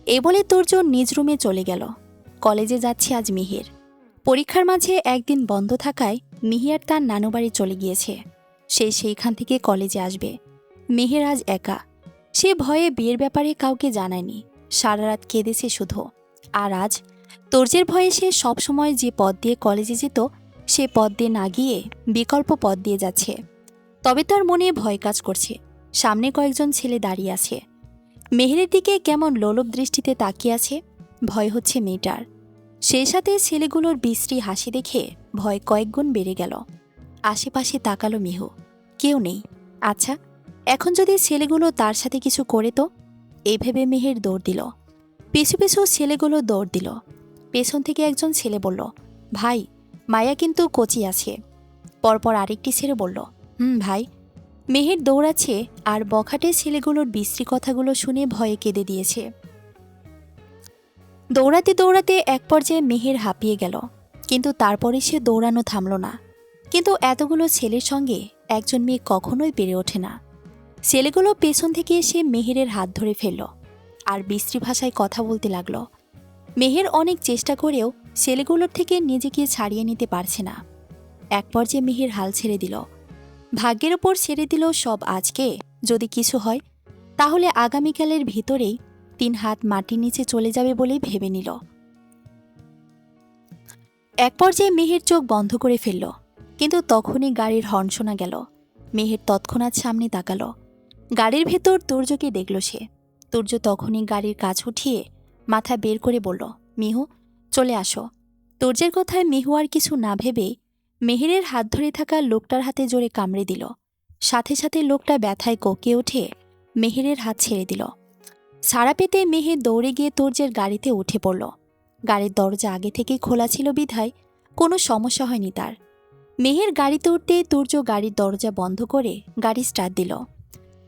Speaker 1: এ বলে তোর্য নিজ রুমে চলে গেল। কলেজে যাচ্ছে আজ মিহির। পরীক্ষার মাঝে একদিন বন্ধ থাকায় মিহির তার নানুবাড়ি চলে গিয়েছে। সে সেইখান থেকে কলেজে আসবে। মিহির আজ একা। সে ভয়ে বিয়ের ব্যাপারে কাউকে জানায়নি। সারা রাত কেঁদেছে শুধু। আর আজ তোর্যের ভয়ে সে সবসময় যে পথ দিয়ে কলেজে যেত সে পথ দিয়ে না গিয়ে বিকল্প পথ দিয়ে যাচ্ছে। তবে তার মনে ভয় কাজ করছে। সামনে কয়েকজন ছেলে দাঁড়িয়ে আছে। মেহেরের দিকে কেমন লোলুপ দৃষ্টিতে তাকিয়ে আছে। ভয় হচ্ছে মেয়েটার। সেই সাথে ছেলেগুলোর বিশ্রী হাসি দেখে ভয় কয়েকগুণ বেড়ে গেল। আশেপাশে তাকালো মিহু। কেউ নেই। আচ্ছা, এখন যদি ছেলেগুলো তার সাথে কিছু করে তো? এই ভেবে মেহের দৌড় দিল। পিছু পিছু ছেলেগুলো দৌড় দিল। পেছন থেকে একজন ছেলে বলল, ভাই, মায়া কিন্তু কোচি আছে। পরপর আরেকটি ছেলে বলল, ভাই। মেহের দৌড়াচ্ছে আর বখাটে ছেলেগুলোর বিশ্রী কথাগুলো শুনে ভয়ে কেঁদে দিয়েছে। দৌড়াতে দৌড়াতে এক পর্যায়ে মেহের হাঁপিয়ে গেল। কিন্তু তারপরে সে দৌড়ানো থামল না। কিন্তু এতগুলো ছেলের সঙ্গে একজন মেয়ে কখনোই পেরে ওঠে না। ছেলেগুলো পেছন থেকে এসে মেহেরের হাত ধরে ফেলল আর বিশ্রী ভাষায় কথা বলতে লাগল। মেহের অনেক চেষ্টা করেও ছেলেগুলোর থেকে নিজেকে ছাড়িয়ে নিতে পারছে না। এক পর্যায়ে মেহের হাল ছেড়ে দিল। ভাগ্যের ওপর ছেড়ে দিল সব। আজকে যদি কিছু হয় তাহলে আগামীকালের ভিতরেই 3 হাত মাটির নিচে চলে যাবে বলেই ভেবে নিল। এক পর্যায়ে মেহের চোখ বন্ধ করে ফেলল। কিন্তু তখনই গাড়ির হর্ন শোনা গেল। মেহের তৎক্ষণাৎ সামনে তাকালো। গাড়ির ভেতর তুর্যকে দেখল সে। তুর্য তখনই গাড়ির কাছ উঠিয়ে মাথা বের করে বলল, মিহু, চলে আসো। তুর্যের কথায় মিহু আর কিছু না ভেবে মেহেরের হাত ধরে থাকা লোকটার হাতে জোরে কামড়ে দিল। সাথে সাথে লোকটা ব্যথায় কোঁকে উঠে মেহেরের হাত ছেড়ে দিল। ছাড়া পেতে মেহের দৌড়ে গিয়ে তুর্যের গাড়িতে উঠে পড়ল। গাড়ির দরজা আগে থেকেই খোলা ছিল বিধায় কোনো সমস্যা হয়নি তার। মেহের গাড়িতে উঠতেই তুর্য গাড়ির দরজা বন্ধ করে গাড়ি স্টার্ট দিল।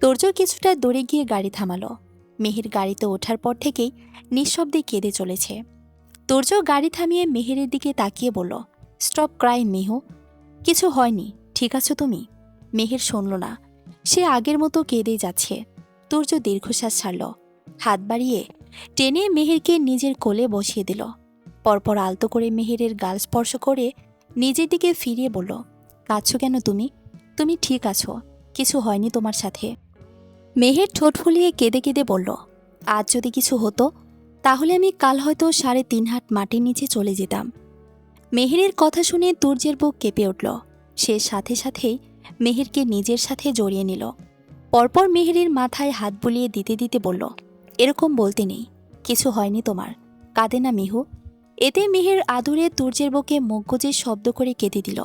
Speaker 1: তুর্য কিছুটা দৌড়ে গিয়ে গাড়ি থামালো। মেহের গাড়িতে ওঠার পর থেকেই নিঃশব্দে কেঁদে চলেছে। তুর্য গাড়ি থামিয়ে মেহেরের দিকে তাকিয়ে বলল, স্টপ ক্রাইং মেহু, কিছু হয়নি, ঠিক আছো তুমি? মেহের শুনল না, সে আগের মতো কেঁদেই যাচ্ছে। তুর্য দীর্ঘশ্বাস ছাড়ল, হাত বাড়িয়ে টেনে মেহেরকে নিজের কোলে বসিয়ে দিল। পরপর আলতো করে মেহেরের গাল স্পর্শ করে নিজের দিকে ফিরিয়ে বলল, কাঁদছো কেন তুমি? তুমি ঠিক আছো, কিছু হয়নি তোমার সাথে। মেহের ঠোঁট ফুলিয়ে কেঁদে কেঁদে বলল, আজ যদি কিছু হতো তাহলে আমি কাল হয়তো 3.5 হাত মাটির নিচে চলে যেতাম। মেহেরের কথা শুনে তুর্যের বুক কেঁপে উঠল। সে সাথে সাথেই মেহেরকে নিজের সাথে জড়িয়ে নিল। পরপর মেহেরের মাথায় হাত বুলিয়ে দিতে দিতে বলল, এরকম বলতে নেই, কিছু হয়নি তোমার, কাঁদে না মিহু। এতে মেহের আদুরে তুর্যের বুকে মুখ গুজে শব্দ করে কেঁদে দিল।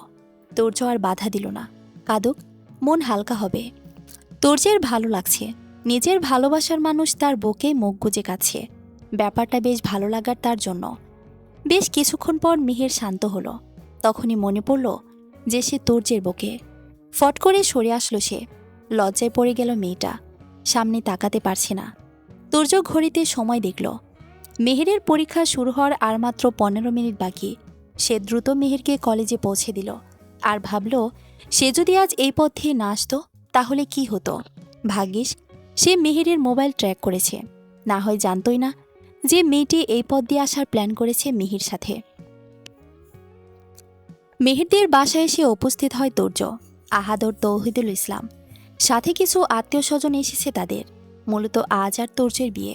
Speaker 1: তুর্য আর বাধা দিল না, কাঁদুক, মন হালকা হবে। তুর্যের ভালো লাগছে, নিজের ভালোবাসার মানুষ তার বুকে মুখ গুজে কাছে। ব্যাপারটা বেশ ভালো লাগার তার জন্য। বেশ কিছুক্ষণ পর মেহের শান্ত হলো। তখনই মনে পড়ল যে সে তুর্যের বুকে। ফট করে সরে আসলো সে। লজ্জায় পড়ে গেল মেয়েটা, সামনে তাকাতে পারছে না। তুর্য ঘড়িতে সময় দেখল। মেহেরের পরীক্ষা শুরু হওয়ার আর মাত্র 15 মিনিট বাকি। সে দ্রুত মেহেরকে কলেজে পৌঁছে দিল। আর ভাবল, সে যদি আজ এই পথে না আসতো তাহলে কি হতো। ভাগ্যিস সে মেহেরের মোবাইল ট্র্যাক করেছে, না হয় জানতই না যে মেয়েটি এই পথ দিয়ে আসার প্ল্যান করেছে মিহির সাথে। মেহেরদের বাসায় এসে উপস্থিত হয় তুর্য, আহাদর, তৌহিদুল ইসলাম, সাথে কিছু আত্মীয় স্বজন এসেছে তাদের। মূলত আজ আর তুর্যের বিয়ে।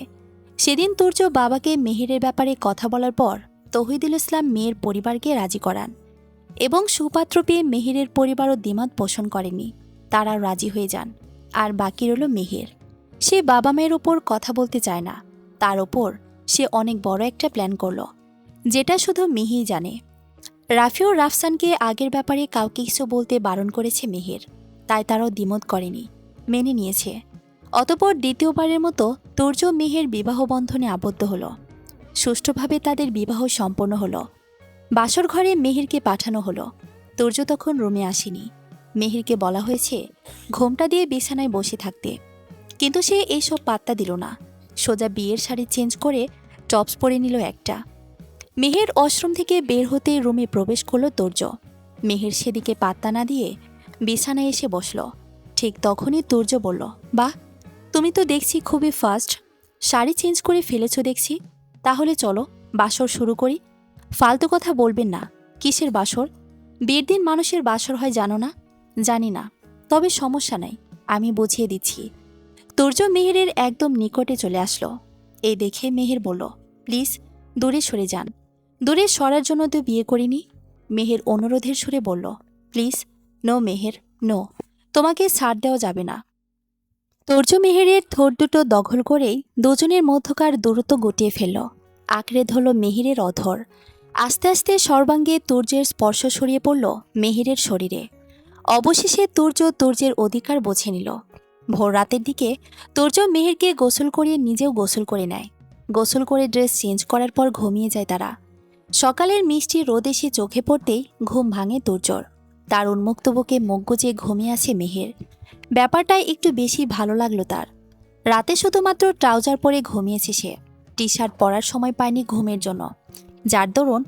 Speaker 1: সেদিন তুর্য বাবাকে মেহেরের ব্যাপারে কথা বলার পর তৌহিদুল ইসলাম মেয়ের পরিবারকে রাজি করান এবং সুপাত্র পেয়ে মেহেরের পরিবারও দ্বিমত পোষণ করেনি, তারা রাজি হয়ে যান। আর বাকি রইল মেহের। সে বাবা মায়ের ওপর কথা বলতে চায় না, তার ওপর সে অনেক বড় একটা প্ল্যান করল, যেটা শুধু মিহিই জানে। রাফি ও রাফসানকে আগের ব্যাপারে কাউকে কিছু বলতে বারণ করেছে মেহের, তাই তারাও দ্বিমত করেনি, মেনে নিয়েছে। অতপর দ্বিতীয়বারের মতো তুর্য মেহের বিবাহ বন্ধনে আবদ্ধ হল। সুষ্ঠুভাবে তাদের বিবাহ সম্পন্ন হল। বাসর ঘরে মেহেরকে পাঠানো হলো। তুর্য তখন রুমে আসেনি। মেহেরকে বলা হয়েছে ঘোমটা দিয়ে বিছানায় বসে থাকতে, কিন্তু সে এইসব পাত্তা দিল না। সোজা বিয়ের শাড়ি চেঞ্জ করে টপস পরে নিল একটা। মেহের ওয়াশরুম থেকে বের হতে রুমে প্রবেশ করল তুর্য। মেহের সেদিকে পাত্তা না দিয়ে বিছানায় এসে বসল। ঠিক তখনই তুর্য বলল, বাহ, তুমি তো দেখছি খুবই ফাস্ট, শাড়ি চেঞ্জ করে ফেলেছ দেখছি। তাহলে চলো বাসর শুরু করি। ফালতু কথা বলবেন না। কিসের বাসর? বিয়ের দিন মানুষের বাসর হয় জানো না? জানি না, তবে সমস্যা নাই, আমি বুঝিয়ে দিচ্ছি। তুর্য মেহেরের একদম নিকটে চলে আসলো। এই দেখে মেহের বলল, প্লিজ দূরে সরে যান। দূরে সরার জন্য তো বিয়ে করিনি। মেহের অনুরোধের সুরে বলল, প্লিজ, নো মেহের, নো, তোমাকে ছাড় দেওয়া যাবে না। তুর্য মেহেরের ঠোঁট দুটো দখল করেই দুজনের মধ্যকার দূরত্ব গুটিয়ে ফেলল। আঁকড়ে ধরল মেহেরের অধর। আস্তে আস্তে সর্বাঙ্গে তুর্যের স্পর্শ ছড়িয়ে পড়ল মেহেরের শরীরে। অবশেষে তুর্য তুর্যের অধিকার বুঝে নিল। ভোর রাতের দিকে তুর্য মেহেরকে গোসল করিয়ে নিজেও গোসল করে নেয়। গোসল করে ড্রেস চেঞ্জ করার পর ঘুমিয়ে যায় তারা। সকালের মিষ্টি রোদ এসে চোখে পড়তেই ঘুম ভাঙে তুর্যর। তার উন্মুক্ত বুকে মুখ গুজে ঘুমিয়ে আছে মেহের। ব্যাপারটাই একটু বেশি ভালো লাগলো তার। রাতে শুধুমাত্র ট্রাউজার পরে ঘুমিয়েছে সে, টি শার্ট পরার সময় পায়নি ঘুমের জন্য, যার দরুন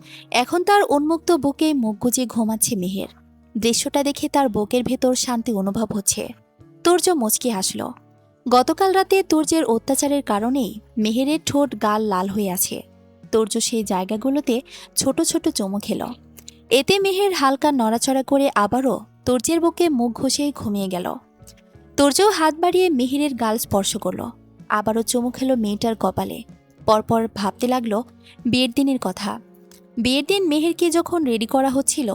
Speaker 1: এখন তার উন্মুক্ত বুকে মুখ গুজে ঘুমাচ্ছে মেহের। দৃশ্যটা দেখে তার বুকের ভেতর শান্তি অনুভব হচ্ছে। তুর্য মুচকি হাসল। গতকাল রাতে তুর্যের অত্যাচারের কারণেই মেহেরের ঠোঁট গাল লাল হয়ে আছে। তুর্য সেই জায়গাগুলোতে ছোট ছোট চুমু খেল। এতে মেহের হালকা নড়াচড়া করে আবারও তুর্যের বুকে মুখ ঘষেই ঘুমিয়ে গেল। তুর্য হাত বাড়িয়ে মেহেরের গাল স্পর্শ করল, আবারও চুমু খেল মেয়েটার কপালে। পরপর ভাবতে লাগলো বিয়ের দিনের কথা। বিয়ের দিন মেহেরকে যখন রেডি করা হচ্ছিল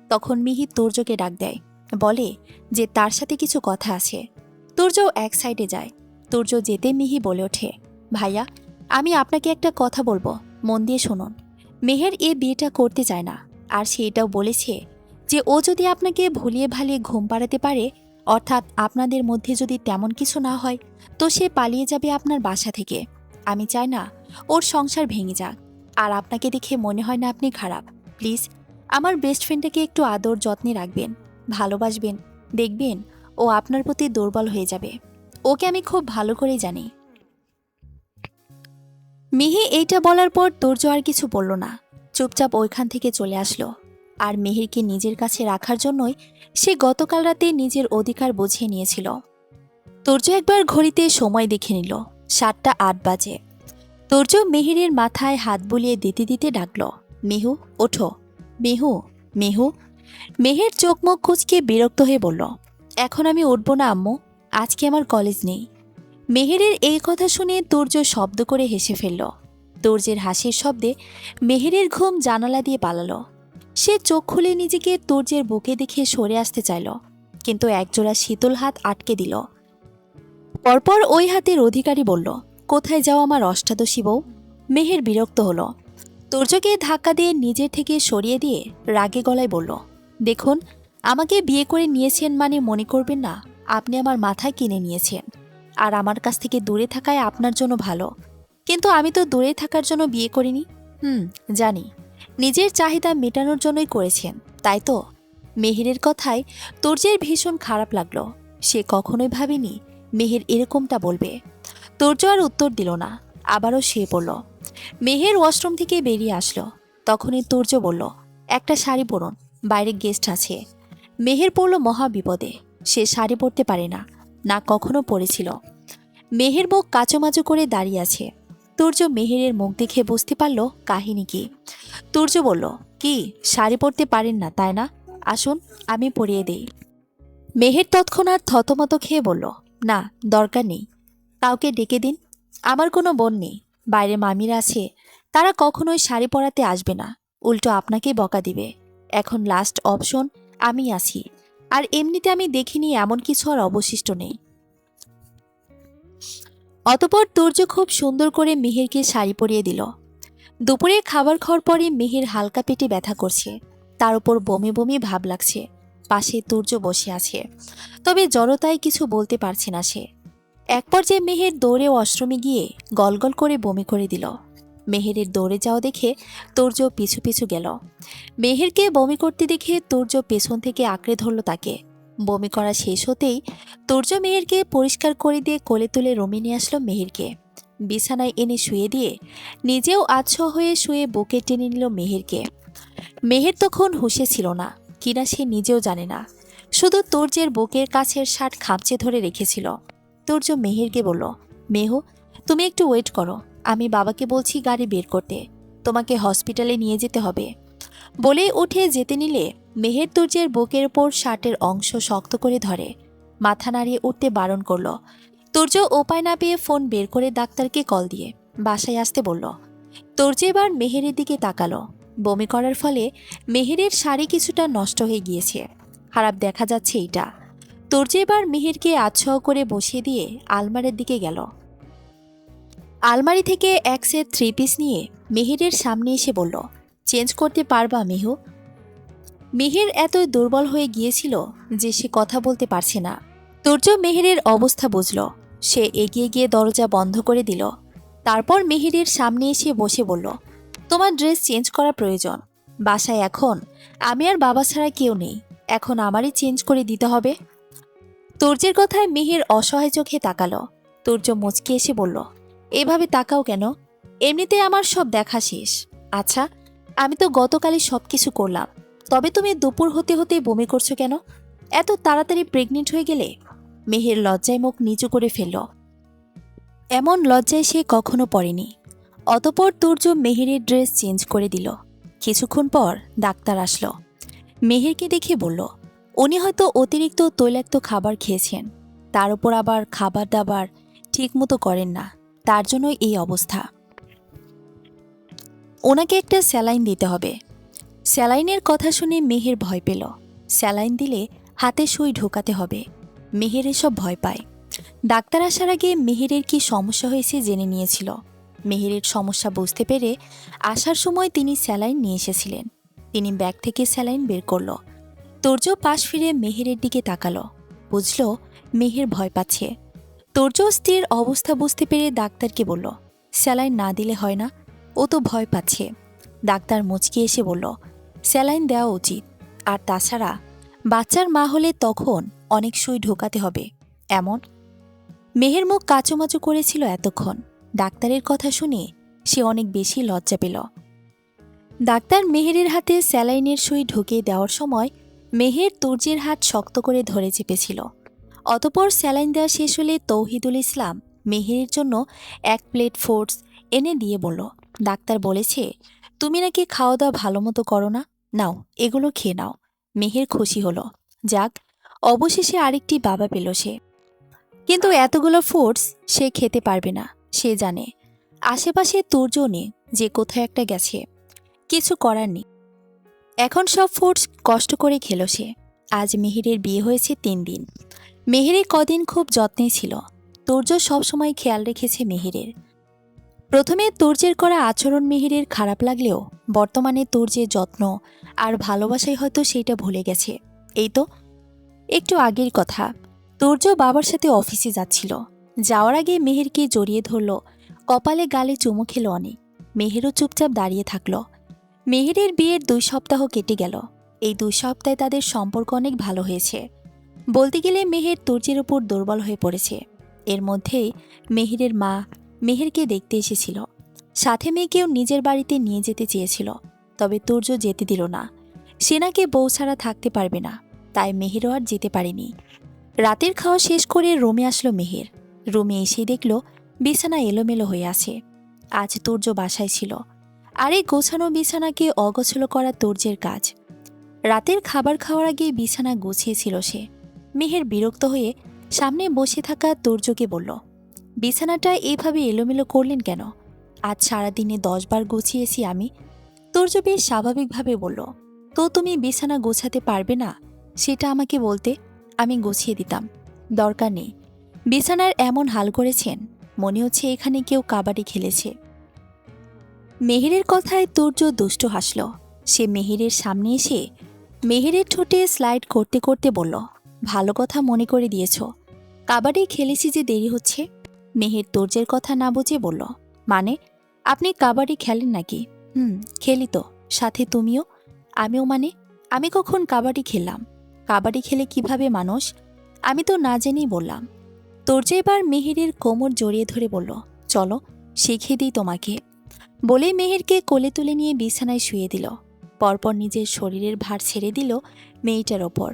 Speaker 1: তখন মিহি তুর্যকে ডাক দেয়, বলে যে তার সাথে কিছু কথা আছে। তুর্যও এক সাইডে যায়। তুর্য যেতে মিহি বলে ওঠে, ভাইয়া, আমি আপনাকে একটা কথা বলবো, মন দিয়ে শুনুন। মেহের এ বিয়েটা করতে চায় না, আর সে এটাও বলেছে যে ও যদি আপনাকে ভুলিয়ে ভালিয়ে ঘুম পাড়াতে পারে অর্থাৎ আপনাদের মধ্যে যদি তেমন কিছু না হয় তো সে পালিয়ে যাবে আপনার বাসা থেকে। আমি চাই না ওর সংসার ভেঙে যাক। আর আপনাকে দেখে মনে হয় না আপনি খারাপ। প্লিজ আমার বেস্ট ফ্রেন্ডটাকে একটু আদর যত্নে রাখবেন, ভালোবাসবেন। দেখবেন ও আপনার প্রতি দুর্বল হয়ে যাবে। ওকে আমি খুব ভালো করেই জানি। মিহি এইটা বলার পর তুর্য আর কিছু বলল না, চুপচাপ ওইখান থেকে চলে আসলো। আর মিহিরকে নিজের কাছে রাখার জন্যই সে গতকাল রাতে নিজের অধিকার বুঝিয়ে নিয়েছিল। তুর্য একবার ঘড়িতে সময় দেখে নিল, 7টা 8 বাজে। তুর্য মিহিরের মাথায় হাত বুলিয়ে দিতে দিতে ডাকল, মিহু ওঠো, মিহু, মিহু। মেহের চোখ মুখ কুঁচকে বিরক্ত হয়ে বলল, এখন আমি উঠব না আম্মু, আজকে আমার কলেজ নেই। মেহেরের এই কথা শুনে তুর্য শব্দ করে হেসে ফেলল। তুর্যের হাসির শব্দে মেহেরের ঘুম জানালা দিয়ে পালালো। সে চোখ খুলে নিজেকে তুর্যের বুকে দেখে সরে আসতে চাইল, কিন্তু একজোড়া শীতল হাত আটকে দিল। পরপর ওই হাতের অধিকারী বলল, কোথায় যাও আমার অষ্টাদশী বউ? মেহের বিরক্ত হলো। তুর্যকে ধাক্কা দিয়ে নিজের থেকে সরিয়ে দিয়ে রাগে গলায় বলল, দেখুন, আমাকে বিয়ে করে নিয়েছেন মানে মনে করবেন না আপনি আমার মাথায় কিনে নিয়েছেন। আর আমার কাছ থেকে দূরে থাকায় আপনার জন্য ভালো। কিন্তু আমি তো দূরে থাকার জন্য বিয়ে করিনি। জানি, নিজের চাহিদা মেটানোর জন্যই করেছেন, তাই তো? মেহেরের কথায় তুর্যের ভীষণ খারাপ লাগলো। সে কখনোই ভাবেনি মেহের এরকমটা বলবে। তুর্য আর উত্তর দিল না, আবারও সে বলল। মেহের ওয়াশরুম থেকে বেরিয়ে আসলো। তখনই তুর্য বলল, একটা শাড়ি পরুন, বাইরে গেস্ট আছে। মেহের পড়ল মহা বিপদে। সে শাড়ি পরতে পারে না, না কখনো পরেছিল। মেহের মুখ কাচুমাচু করে দাঁড়িয়ে আছে। তুর্য মেহেরের মুখ দেখে বুঝতে পারল কাহিনী কি। তুর্য বলল, কি শাড়ি পরতে পারেন না তাই না? আসুন আমি পরিয়ে দেই। মেহের তৎক্ষণাৎ থতমত খেয়ে বলল, না, দরকার নেই। কাউকে ডেকে দিন, আমার কোনো বোন নেই। বাইরে মামিরা আছে, তারা কখনোই শাড়ি পরাতে আসবে না, উল্টো আপনাকেই বকা দিবে। এখন লাস্ট অপশন আমি আছি। আর এমনিতে আমি দেখিনি এমন কিছু আর অবশিষ্ট নেই। অতপর তুর্য খুব সুন্দর করে মিহিরকে শাড়ি পরিয়ে দিল। দুপুরে খাবার খাওয়ার পরে মিহির হালকা পেটে ব্যথা করছে, তার উপর বমি বমি ভাব লাগছে। পাশে তুর্য বসে আছে, তবে জড়তায় কিছু বলতে পারছে না সে। এক পর্যায়ে মেহের দৌড়ে ওয়াশরুমে গিয়ে গলগল করে বমি করে দিল। মেহেরের দৌড়ে যাওয়া দেখে তুর্য পিছু পিছু গেল। মেহেরকে বমি করতে দেখে তুর্য পেছন থেকে আঁকড়ে ধরল তাকে। বমি করা শেষ হতেই তুর্য মেহেরকে পরিষ্কার করে দিয়ে কোলে তুলে রুমে নিয়ে আসলো মেহেরকে। বিছানায় এনে শুয়ে দিয়ে নিজেও আচ্ছা হয়ে শুয়ে বুকে টেনে নিল মেহেরকে। মেহের তখন হুঁশে ছিল না, কিনা সে নিজেও জানে না। শুধু তুর্যের বুকের কাছের শার্ট খামচে ধরে রেখেছিল। তুর্য মেহেরকে বলল, মেহু, তুমি একটু ওয়েট করো, আমি বাবাকে বলছি গাড়ি বের করতে, তোমাকে হসপিটালে নিয়ে যেতে হবে। বলে উঠে যেতে নিলে মেহের তুর্যের বুকের ওপর শার্টের অংশ শক্ত করে ধরে, মাথা নাড়িয়ে উঠতে বারণ করল। তুর্য উপায় না পেয়ে ফোন বের করে ডাক্তারকে কল দিয়ে বাসায় আসতে বলল। তুর্য এবার মেহেরের দিকে তাকালো। বমি করার ফলে মেহেরের শাড়ি কিছুটা নষ্ট হয়ে গিয়েছে, খারাপ দেখা যাচ্ছে এইটা। তুর্য এবার মেহেরকে আচ্ছাও করে বসিয়ে দিয়ে আলমারির দিকে গেল। আলমারি থেকে এক সেট 3 পিস নিয়ে মেহেরের সামনে এসে বলল, চেঞ্জ করতে পারবা মেহু? মেহের এতই দুর্বল হয়ে গিয়েছিল যে সে কথা বলতে পারছে না। তুর্য মেহেরের অবস্থা বুঝল। সে এগিয়ে গিয়ে দরজা বন্ধ করে দিল। তারপর মেহেরের সামনে এসে বসে বলল, তোমার ড্রেস চেঞ্জ করা প্রয়োজন। বাসায় এখন আমি আর বাবা ছাড়া কেউ নেই, এখন আমারই চেঞ্জ করে দিতে হবে। তুর্যের কথায় মেহের অসহায় চোখে তাকালো। তুর্য মুচকে এসে বলল, এভাবে তাকাও কেন? এমনিতে আমার সব দেখা শেষ। আচ্ছা, আমি তো গতকালই সব কিছু করলাম, তবে তুমি দুপুর হতে হতে বমি করছো কেন? এত তাড়াতাড়ি প্রেগনেন্ট হয়ে গেলে? মেহের লজ্জায় মুখ নিচু করে ফেলল। এমন লজ্জায় সে কখনো পড়েনি। অতপর তুর্য মেহেরের ড্রেস চেঞ্জ করে দিল। কিছুক্ষণ পর ডাক্তার আসলো। মেহেরকে দেখে বলল, উনি হয়তো অতিরিক্ত তৈলাক্ত খাবার খেয়েছেন, তার উপর আবার খাবার দাবার ঠিকমতো করেন না, তার জন্যই এই অবস্থা। ওনাকে একটা স্যালাইন দিতে হবে। স্যালাইনের কথা শুনে মেহের ভয় পেল। স্যালাইন দিলে হাতে সুই ঢোকাতে হবে। মেহের এসব ভয় পায়। ডাক্তার আসার আগে মেহেরের কি সমস্যা হয়েছে জেনে নিয়েছিল। মেহেরের সমস্যা বুঝতে পেরে আসার সময় তিনি স্যালাইন নিয়ে এসেছিলেন। তিনি ব্যাগ থেকে স্যালাইন বের করল। তুর্য পাশ ফিরে মেহেরের দিকে তাকালো। বুঝল মেহের ভয় পাচ্ছে। তুর্য স্ত্রীর অবস্থা বুঝতে পেরে ডাক্তারকে বলল, স্যালাইন না দিলে হয় না, ও তো ভয় পাচ্ছে। ডাক্তার মুচকি এসে বলল, স্যালাইন দেওয়া উচিত, আর তাছাড়া বাচ্চার মা হলে তখন অনেক সুই ঢোকাতে হবে। এমন মেহের মুখ কাচুমাচু করেছিল এতক্ষণ। ডাক্তারের কথা শুনে সে অনেক বেশি লজ্জা পেল। ডাক্তার মেহেরের হাতে স্যালাইনের সুই ঢুকিয়ে দেওয়ার সময় মেহের তুর্যের হাত শক্ত করে ধরে চেপেছিল। অতপর স্যালাইন দেওয়া শেষ হলে তৌহিদুল ইসলাম মেহেরের জন্য 1 প্লেট ফ্রুটস এনে দিয়ে বলল, ডাক্তার বলেছে তুমি নাকি খাওয়া দাওয়া ভালো মতো করো না, নাও এগুলো খেয়ে নাও। মেহের খুশি হলো, যাক অবশেষে আরেকটি বাবা পেল সে। কিন্তু এতগুলো ফ্রুটস সে খেতে পারবে না। সে জানে আশেপাশে তুর্য নেই, যে কোথায় একটা গেছে, কিছু করার নেই। এখন সব ফ্রুটস কষ্ট করে খেল সে। আজ মেহেরের বিয়ে হয়েছে 3 দিন। মেহেরের কদিন খুব যত্নে ছিল। তুর্য সবসময় খেয়াল রেখেছে মেহেরের। প্রথমে তুর্যের করা আচরণ মেহেরের খারাপ লাগলেও বর্তমানে তুর্যের যত্ন আর ভালোবাসায় হয়তো সেটা ভুলে গেছে। এই তো একটু আগের কথা, তুর্য বাবার সাথে অফিসে যাচ্ছিল। যাওয়ার আগে মেহেরকে জড়িয়ে ধরল, কপালে গালে চুমু খেল অনেক। মেহেরও চুপচাপ দাঁড়িয়ে থাকল। মেহেরের বিয়ের 2 সপ্তাহ কেটে গেল। এই 2 সপ্তাহে তাদের সম্পর্ক অনেক ভালো হয়েছে। বলতে গেলে মেহের তুর্যের উপর দুর্বল হয়ে পড়েছে। এর মধ্যেই মেহেরের মা মেহেরকে দেখতে এসেছিল। সাথে মেয়েকেও নিজের বাড়িতে নিয়ে যেতে চেয়েছিল, তবে তুর্য যেতে দিল না। সে নাকি বউ ছাড়া থাকতে পারবে না, তাই মেহেরও আর যেতে পারেনি। রাতের খাওয়া শেষ করে রুমে আসলো মেহের। রুমে এসেই দেখল বিছানা এলোমেলো হয়ে আছে। আজ তুর্য বাসায় ছিল, আর এই গোছানো বিছানাকে অগোছলো করা তুর্যের কাজ। রাতের খাবার খাওয়ার আগে বিছানা গুছিয়েছিল সে। মেহের বিরক্ত হয়ে সামনে বসে থাকা তুর্যকে বলল, বিছানাটা এভাবে এলোমেলো করলেন কেন? আজ সারাদিনে 10 বার গুছিয়েছি আমি। তুর্য বেশ স্বাভাবিকভাবে বলল, তো তুমি বিছানা গোছাতে পারবে না, সেটা আমাকে বলতে, আমি গুছিয়ে দিতাম। দরকার নেই। বিছানার এমন হাল করেছেন, মনে হচ্ছে এখানে কেউ কাবাডি খেলেছে। মেহেরের কথায় তুর্য দুষ্ট হাসল। সে মেহেরের সামনে এসে মেহেরের ঠোঁটে স্লাইড করতে করতে বলল, ভালো কথা মনে করে দিয়েছ। কাবাডি খেলেছি যে দেরি হচ্ছে। মেহের তুর্যের কথা না বুঝে বলল, মানে আপনি কাবাডি খেলেন নাকি? খেলি তো, সাথে তুমিও। আমিও মানে? আমি কখন কাবাডি খেললাম? কাবাডি খেলে কিভাবে মানুষ? আমি তো না জেনেই বললাম। তুর্য এবার মেহেরের কোমর জড়িয়ে ধরে বলল, চলো শিখিয়ে দিই তোমাকে। বলেই মেহেরকে কোলে তুলে নিয়ে বিছানায় শুয়ে দিল। পরপর নিজের শরীরের ভার ছেড়ে দিল মেয়েটার ওপর।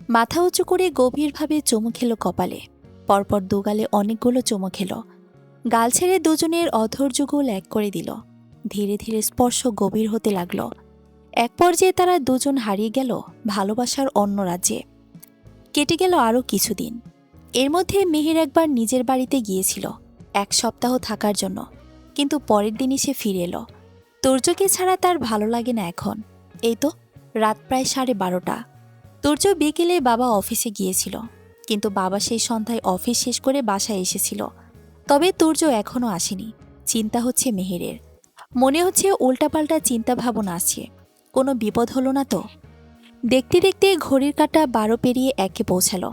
Speaker 1: মাথা উঁচু করে গভীরভাবে চুমু খেল কপালে। পরপর দুগালে অনেকগুলো চুমু খেল। গাল ছেড়ে দুজনের অধৈর্য গোল এক করে দিল। ধীরে ধীরে স্পর্শ গভীর হতে লাগল। এক পর্যায়ে তারা দুজন হারিয়ে গেল ভালোবাসার অন্য রাজ্যে। কেটে গেল আরও কিছুদিন। এর মধ্যে মেহের একবার নিজের বাড়িতে গিয়েছিল 1 সপ্তাহ থাকার জন্য, কিন্তু পরের দিনই সে ফিরে এলো। তুর্যকে ছাড়া তার ভালো লাগে না এখন। এই তো রাত প্রায় 12:30। তুর্য বিকেলে বাবা অফিসে গিয়েছিল, কিন্তু বাবা সেই সন্ধ্যায় অফিস শেষ করে বাসায় এসেছিল। তবে তুর্য এখনও আসেনি। চিন্তা হচ্ছে মেহেরের। মনে হচ্ছে উল্টাপাল্টা চিন্তা ভাবনা আসছে। কোনো বিপদ হলো না তো? দেখতে দেখতে ঘড়ির কাঁটা 12 পেরিয়ে 1-এ পৌঁছালো।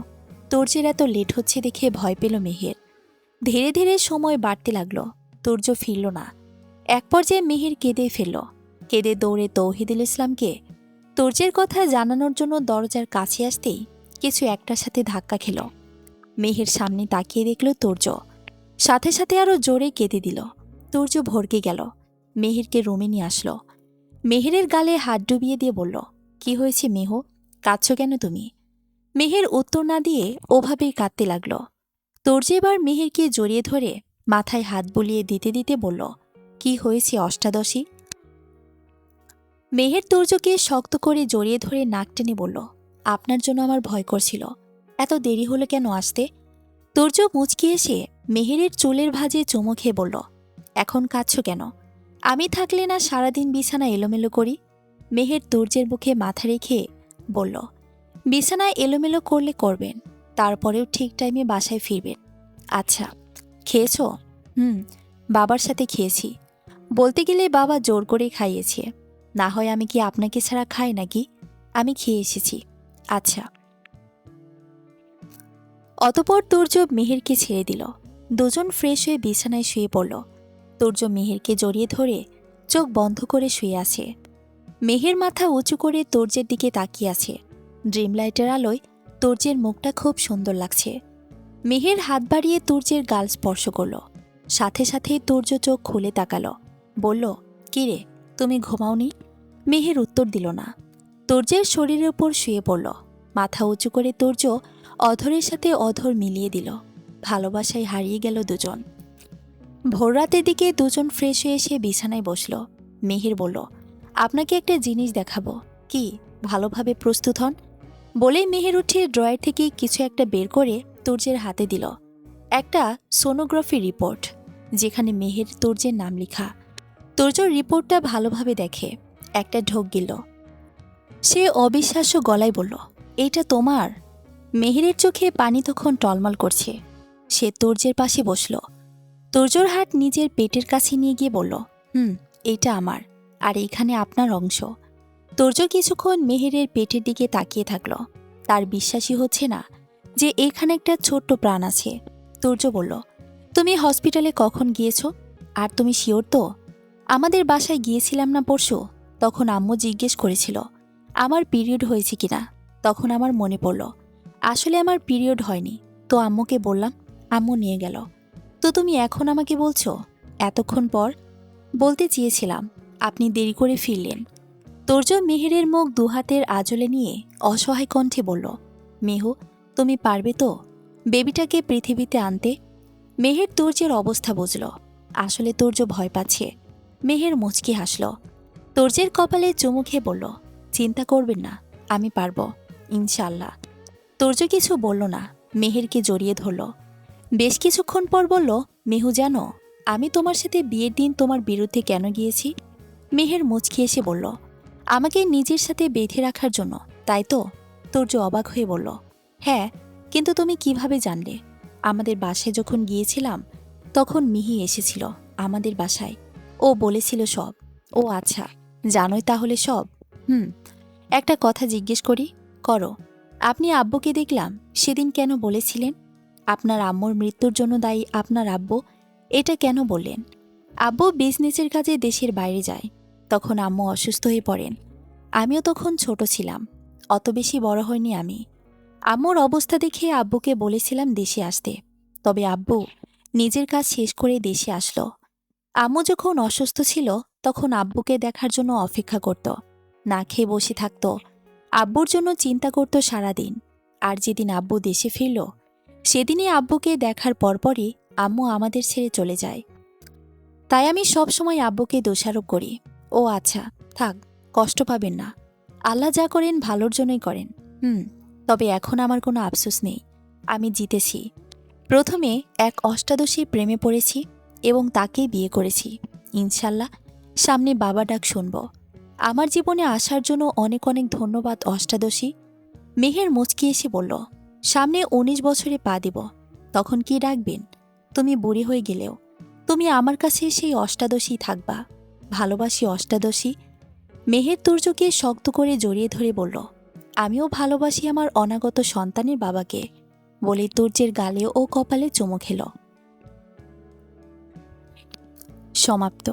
Speaker 1: তুর্যের এত লেট হচ্ছে দেখে ভয় পেল মেহের। ধীরে ধীরে সময় বাড়তে লাগলো। তুর্য ফিরল না। এক পর্যায়ে মেহের কেঁদে ফেলল। কেঁদে দৌড়ে তৌহিদুল ইসলামকে তুর্যের কথা জানানোর জন্য দরজার কাছে আসতেই কিছু একটার সাথে ধাক্কা খেল। মেহের সামনে তাকিয়ে দেখল তুর্য। সাথে সাথে আরও জোরে কেঁদে দিল। তুর্য ভড়কে গেল। মেহেরকে রুমে নিয়ে আসলো। মেহেরের গালে হাত ডুবিয়ে দিয়ে বলল, কি হয়েছে মেহ, কাঁদছ কেন তুমি? মেহের উত্তর না দিয়ে ওভাবেই কাঁদতে লাগল। তুর্য এবার মেহেরকে জড়িয়ে ধরে মাথায় হাত বুলিয়ে দিতে দিতে বলল, কি হয়েছে অষ্টাদশী? মেহের তুর্যকে শক্ত করে জড়িয়ে ধরে নাক টেনে বলল, আপনার জন্য আমার ভয় করছিল। এত দেরি হলো কেন আসতে? তুর্য মুচকি এসে মেহেরের চুলের ভাঁজে চুমু খেয়ে বলল, এখন কাঁদছ কেন? আমি থাকলে না সারাদিন বিছানা এলোমেলো করি? মেহের তুর্যের বুকে মাথা রেখে বলল, বিছানা এলোমেলো করলে করবেন, তারপরেও ঠিক টাইমে বাসায় ফিরবেন। আচ্ছা, খেয়েছ? বাবার সাথে খেয়েছি। বলতে গেলে বাবা জোর করে খাইয়েছে। না হয় আমি কি আপনাকে ছাড়া খাই নাকি? আমি খেয়ে এসেছি। আচ্ছা। অতপর তুর্য মেহেরকে ছেড়ে দিল। দুজন ফ্রেশ হয়ে বিছানায় শুয়ে পড়ল। তুর্য মেহেরকে জড়িয়ে ধরে চোখ বন্ধ করে শুয়ে আছে। মেহের মাথা উঁচু করে তুর্যের দিকে তাকিয়ে আছে। ড্রিম লাইটের আলোয় তুর্যের মুখটা খুব সুন্দর লাগছে। মেহের হাত বাড়িয়ে তুর্যের গাল স্পর্শ করল। সাথে সাথেই তুর্য চোখ খুলে তাকালো। বলল, কিরে, তুমি ঘুমাওনি? মেহের উত্তর দিল না। তুর্যের শরীরের উপর শুয়ে পড়ল। মাথা উঁচু করে তুর্য অধরের সাথে অধর মিলিয়ে দিল। ভালোবাসায় হারিয়ে গেল দুজন। ভোররাতের দিকে দুজন ফ্রেশ হয়ে এসে বিছানায় বসল। মেহের বলল, আপনাকে একটা জিনিস দেখাবো, কি ভালোভাবে প্রস্তুত হন। বলেই মেহের উঠে ড্রয়ার থেকে কিছু একটা বের করে তুর্যের হাতে দিল। একটা সোনোগ্রাফি রিপোর্ট, যেখানে মেহের তুর্যের নাম লেখা। তুর্য রিপোর্টটা ভালোভাবে দেখে একটা ঢোক গেল। সে অবিশ্বাস্য গলায় বলল, এইটা তোমার? মেহেরের চোখে পানি তখন টলমল করছে। সে তুর্যের পাশে বসল। তুর্যর হাত নিজের পেটের কাছে নিয়ে গিয়ে বলল, এইটা আমার, আর এইখানে আপনার অংশ। তুর্য কিছুক্ষণ মেহেরের পেটের দিকে তাকিয়ে থাকল। তার বিশ্বাসই হচ্ছে না যে এখানে একটা ছোট্ট প্রাণ আছে। তুর্য বলল, তুমি হসপিটালে কখন গিয়েছ? আর তুমি শিওর তো? আমাদের বাসায় গিয়েছিলাম না পরশু, তখন আম্মু জিজ্ঞেস করেছিল আমার পিরিয়ড হয়েছে কিনা। তখন আমার মনে পড়ল আসলে আমার পিরিয়ড হয়নি, তো আম্মুকে বললাম, আম্মু নিয়ে গেল। তো তুমি এখন আমাকে বলছো এতক্ষণ পর? বলতে চেয়েছিলাম, আপনি দেরি করে ফিরলেন। তুর্য মেহেরের মুখ দুহাতের আঁচলে নিয়ে অসহায় কণ্ঠে বলল, মেহু, তুমি পারবে তো বেবিটাকে পৃথিবীতে আনতে? মেহের তুর্যের অবস্থা বুঝল। আসলে তুর্য ভয় পাচ্ছে। মেহের মুচকি হাসল। তুর্যের কপালে চুমু খেয়ে বলল, চিন্তা করবেন না, আমি পারব, ইনশাল্লাহ। তুর্য কিছু বলল না, মেহেরকে জড়িয়ে ধরল। বেশ কিছুক্ষণ পর বলল, মেহু জানো, আমি তোমার সাথে বিয়ের দিন তোমার বিরুদ্ধে কেন গিয়েছি? মেহের মুচকি এসে বলল, আমাকে নিজের সাথে বেঁধে রাখার জন্য, তাই তো? তুর্য অবাক হয়ে বলল, হ্যাঁ, কিন্তু তুমি কিভাবে জানলে? আমাদের বাসায় যখন গিয়েছিলাম তখন মিহি এসেছিল আমাদের বাসায়, ও বলেছিল সব। ও আচ্ছা, জানোই তাহলে সব। একটা কথা জিজ্ঞেস করি? করো। আপনি আব্বুকে দেখলাম সেদিন কেন বলেছিলেন আপনার আম্মুর মৃত্যুর জন্য দায়ী আপনার আব্বু? এটা কেন বললেন? আব্বু বিজনেসের কাজে দেশের বাইরে যায়, তখন আম্মু অসুস্থ হয়ে পড়েন। আমিও তখন ছোট ছিলাম, অত বেশি বড় হয়নি আমি। আম্মুর অবস্থা দেখে আব্বুকে বলেছিলাম দেশে আসতে, তবে আব্বু নিজের কাজ শেষ করে দেশে আসলো। আম্মু যখন অসুস্থ ছিল তখন আব্বুকে দেখার জন্য অপেক্ষা করত, না খেয়ে বসে থাকত, আব্বুর জন্য চিন্তা করত সারাদিন। আর যেদিন আব্বু দেশে ফিরল সেদিনই আব্বুকে দেখার পরপরই আম্মু আমাদের ছেড়ে চলে যায়। তাই আমি সব সময় আব্বুকে দোষারোপ করি। ও আচ্ছা, থাক, কষ্ট পাবেন না, আল্লাহ যা করেন ভালোর জন্যই করেন। তবে এখন আমার কোনো আফসোস নেই, আমি জিতেছি। প্রথমে এক অষ্টাদশীর প্রেমে পড়েছি এবং তাকেই বিয়ে করেছি। ইনশাল্লাহ সামনে বাবা ডাক শুনব। আমার জীবনে আসার জন্য অনেক অনেক ধন্যবাদ অষ্টাদশী। মেহের মুচকি এসে বলল, সামনে ১৯ বছরে পা দেব, তখন কি ডাকবেন? তুমি বুড়ি হয়ে গেলেও তুমি আমার কাছে সেই অষ্টাদশী থাকবা। ভালোবাসি অষ্টাদশী। মেহের তুর্যকে শক্ত করে জড়িয়ে ধরে বলল, আমিও ভালোবাসি আমার অনাগত সন্তানের বাবাকে। বলে তুর্যের গালে ও কপালে চুমু খেল। সমাপ্ত।